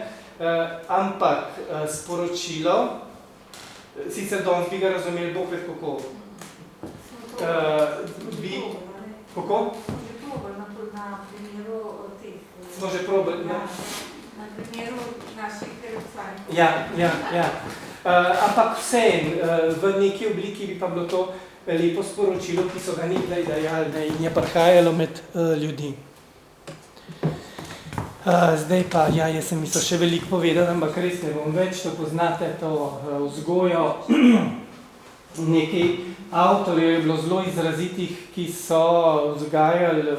ampak sporočilo, sicer danes bi ga razumeli Bog ved kako. Kako? Smo že probali, ne? Na primeru naših televizij. Ja. Ampak vseeno, v neki obliki bi pa bilo to lepo sporočilo, ki so ga nekdaj dajali in je prihajalo med ljudi. Zdaj pa, ja, jaz sem mislil še veliko povedati, ampak res ne bom več, to poznate to vzgojo. Nekaj avtorjev je bilo zelo izrazitih, ki so vzgajali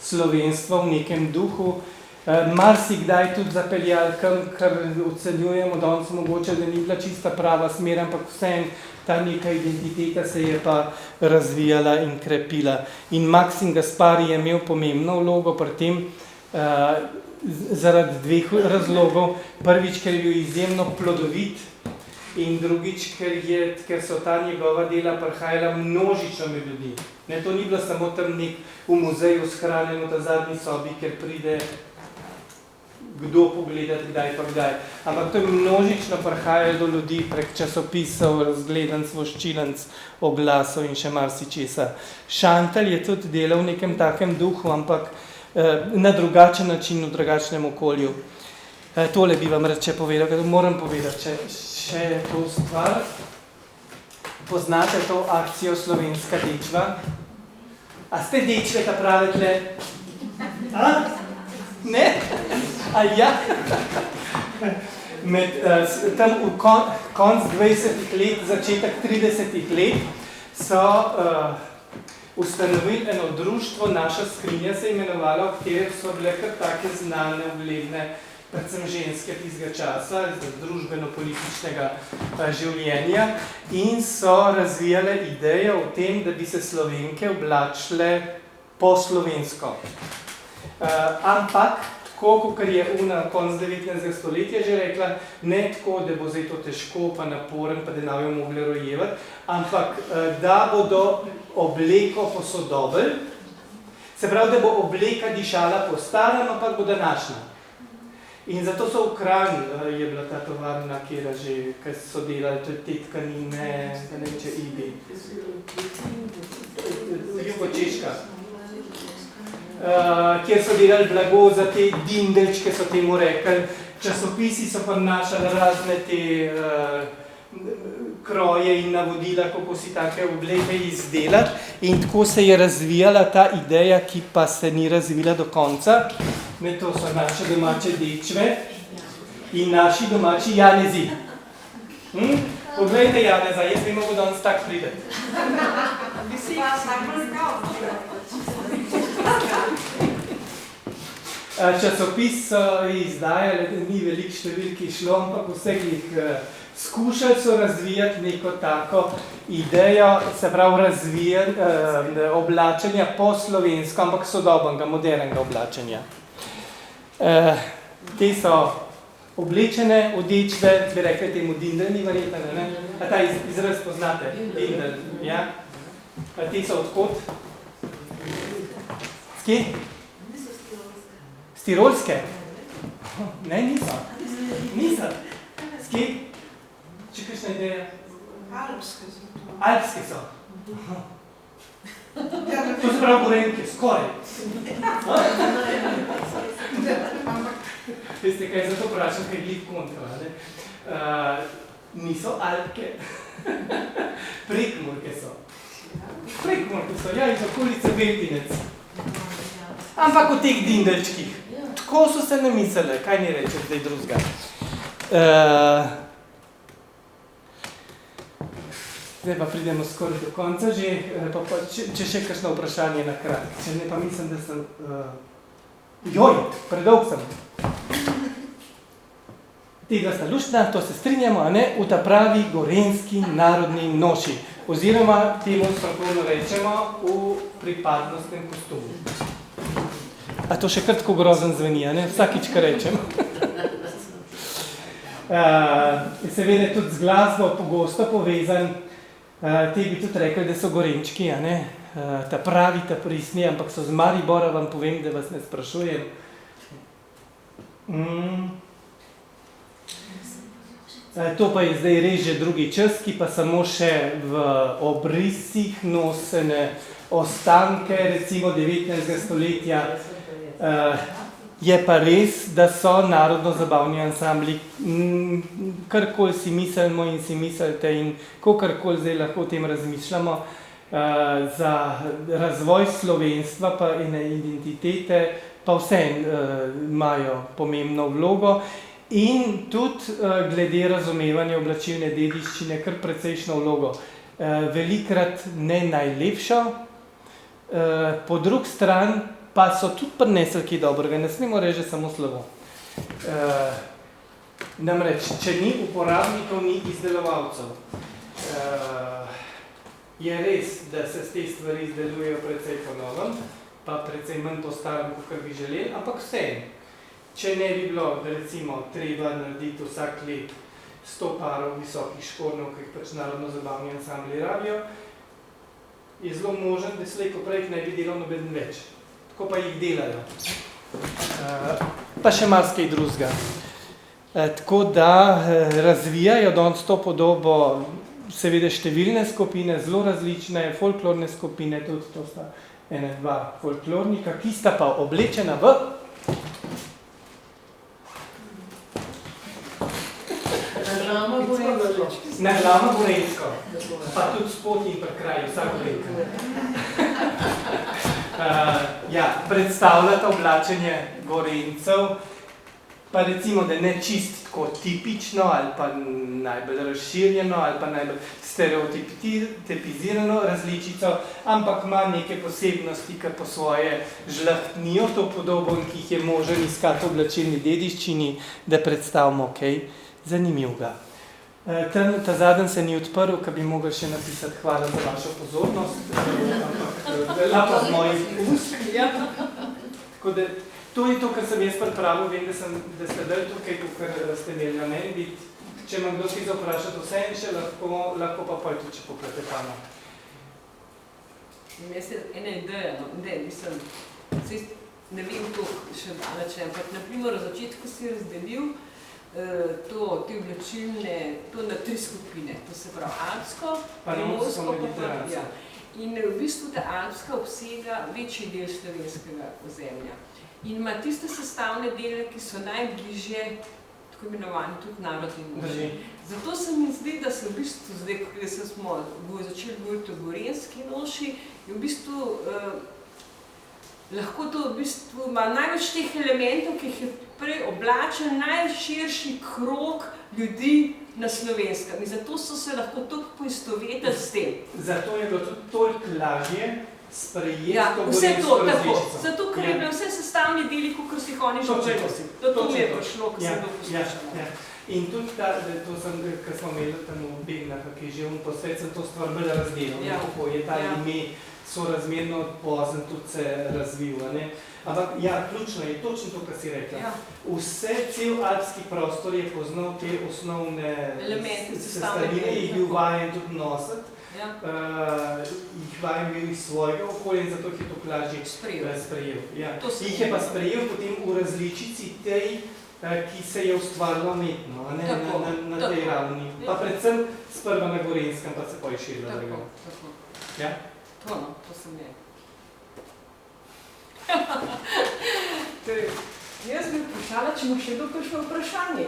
slovenstvo v nekem duhu. Marsikdaj tudi zapeljali kam, kar ocenjujemo danes mogoče, da ni bila čista prava smer, ampak vseeno ta neka identiteta se je pa razvijala in krepila. In Maksim Gaspari je imel pomembno vlogo pri tem, zaradi 2 razlogov. Prvič, ker je bil izjemno plodovit in drugič, ker so ta njegova dela prihajala množično med ljudi. Ne, to ni bilo samo tam nek v muzeju shranjen v ta zadnji sobi, ker pride kdo pogledati, kdaj pa kdaj. Ampak to je množično prihajalo do ljudi prek časopisov, razgledanc, voščilenc, oglasov in še marsičesa. Šantel je tudi delal v nekem takem duhu, ampak na drugačen način, v drugačnem okolju. Tole bi vam reče povedal, ker moram povedati, še to stvar. Poznate to akcijo Slovenska dečva? A ste dečve, ta prave tle? A? Ne? A ja? Tam v konc 20 let, začetek 30 let so ustanovili eno društvo, Naša skrinja se je imenovalo, v kjer so bile kar take znane, ugledne predvsem ženske tistega časa, družbeno-političnega življenja in so razvijale idejo o tem, da bi se Slovenke oblačile po slovensko. Ampak, tako, kot je konec 19. stoletja že rekla, ne tako, da bo zdaj to težko, pa naporen, pa da ne bojo mogli rojevati, ampak da bodo obleko posodobili, se pravi, da bo obleka dišala po starem, ampak bo današnja. In zato so v Kranju je bila ta tovarna, kjer so delali te tkanine, da ne vem, če Ibi. Jugočeška. Kjer so delali blago za te dindelčke, so temu rekli. Časopisi so pa našali razne te kroje in navodila, kako si take obleke izdelati. In tako se je razvijala ta ideja, ki pa se ni razvila do konca. To so naše domače dečve in naši domači Janezi. Poglejte Janeza, jaz bi mogel danes tak prideti. Časopis so izdajali, ni veliko številki šlo, ampak vseh jih skušali so razvijati neko tako idejo, se pravi razvijati oblačenja po slovensko, ampak sodobnega, modernega oblačenja. Te so oblečene odečve, bi rekli temu dindelni verjetno, ne? A ta izraz poznate? Dindel, ja? A te so odkot? Skje? Stirolske? Ne, niso. Niso. Skje? Če kakšna ideja? Alpske so. Alpske so. To se pravi Gorenjke, skoraj. Veste, kaj zato vprašam, kaj je glih kontra, ne? Niso Alpke. Prekmurke so. Prekmurke so, ja, iz okolice Beltinec. Ampak o teh dindelčkih. Tako so se namislili, kaj ni reče zdaj drugega. Zdaj pa pridemo skoraj do konca že, če še kakšno vprašanje na kratko. Če ne, pa mislim, da sem... predolg sem. Tega sta luštna, to se strinjamo, a ne, v ta pravi gorenjski narodni noši. Oziroma, temu strokovno rečemo, v pripadnostnem kostumu. A to še kar tako grozen zveni, a ne? Vsakič, kar rečem. Seveda tudi z glasbo pogosto povezan. Te bi tudi rekli, da so gorenčki, a ne? Ta pravi, ta pristni, ampak so z Maribora, vam povem, da vas ne sprašujem. To pa je zdaj res že drugi čas, ki pa samo še v obrisih nosene ostanke, recimo 19. stoletja. Je pa res, da so narodno-zabavni ansambli, karkoli si mislimo in si mislite in kakorkoli zdaj lahko o tem razmišljamo, za razvoj slovenstva pa ene identitete pa vse imajo pomembno vlogo in tudi glede razumevanja oblačilne dediščine kar precejšno vlogo. Velikrat ne najlepšo, po drugi strani pa so tudi prinesli kaj dobrega, ne smemo reči samo slovo. Namreč, če ni uporabnikov, ni izdelovalcev. Je res, da se z te stvari izdelujejo precej po novem, pa precej manj po starem, kot bi želeli, ampak vseeno. Če ne bi bilo, da recimo treba narediti vsak let 100 parov visokih škornjev, ki jih pač narodno-zabavni ansambli rabijo, je zelo možen, da slej ko prej ne bi delal noben več. Tako pa jih delajo. Pa še marsikaj drugega. Tako da razvijajo danes to podobo seveda številne skupine, zelo različne, folklorne skupine, tudi to sta ene dva folklornika, ki sta pa oblečena v Naglama Gorenjsko. Pa tudi spodnji pri kraju, vsak Gorenjka. Predstavljata oblačenje Gorenjcev Pa recimo, da ne čist tako tipično ali pa najbolj razširjeno ali pa najbolj stereotipizirano različico, ampak ima neke posebnosti, ki po svoje žlahtnijo to podobo in ki jih je možen iskati v oblačilni dediščini, da predstavimo kaj zanimivega. Ta zadnji se ni odprl, ki bi mogel še napisati hvala za vašo pozornost, ampak lahko z mojih ust. Tako da, to je to, kar sem jaz pripravil, vem, da ste dali tukaj, kar ste imeli na meni biti. Če imam kdo kaj za vprašati vse in še lahko pa pojď tudi, če poklepetamo. Jaz je ena ideja, mislim, ne vem to še daleč, ampak naprimer v začetku si razdelil te oblačilne, to na 3 skupine, to se pravi alpsko, primorsko, mediteransko. In v bistvu ta alpska obsega večji del slovenskega ozemlja. In ima tiste sestavne dele, ki so najbližje, tako imenovani tudi narodni noši. Zato se mi zdi, da se v bistvu, zdaj, ko smo začeli govoriti o gorenjski noši, je v bistvu lahko to v bistvu ima največ teh elementov, ki jih je prej oblačen najširši krog ljudi na Slovenskem. In zato so se lahko toliko poistovetili s tem. Zato je bilo tudi toliko lažje sprejeti to vse to, gorenjsko različico. Zato, ker je bile vse sestavni deli, kot si jih oni že včeraj. To mi je prišlo, ko sem to poslušala. In tudi to sem, kar smo imeli tam v Begnah, ki je že posvet, sem to stvar bolj razdelal, kako je ta ime sorazmerno pozen tudi se razvil. Ampak ključno je točno to, kar si rekla. Cel alpski prostor je poznal te osnovne sestavine, jih bil vajen tudi nositi, jih vajen bil iz svojega okolja in zato jih je to lažje sprejel. Jih je pa sprejel potem v različici tej, ki se je ustvarila umetno, na tej ravni. Pa predvsem sprva na Gorenjskem, pa se pa je širila. To sem je. Jaz bi vprašala, če ima še kdo kakšno vprašanje.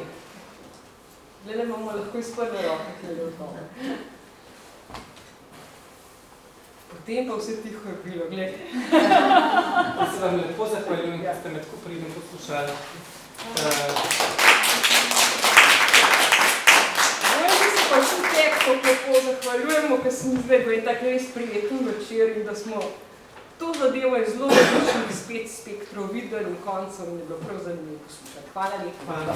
Glede, imamo lahko iz prve roke, ki je odgovor. Potem pa vse tiho je bilo, glede. Pa se vam lepo zahvaljujem, da ste me tako pridno poslušali. Pa vsi tekstov lepo zahvaljujemo, ker sem zdaj bil tak res prijeten večer in da smo to zadevo iz zelo različnih spet spektrov videli in koncem je bilo prav zanimivo poslušati. Hvala lepa. Hvala.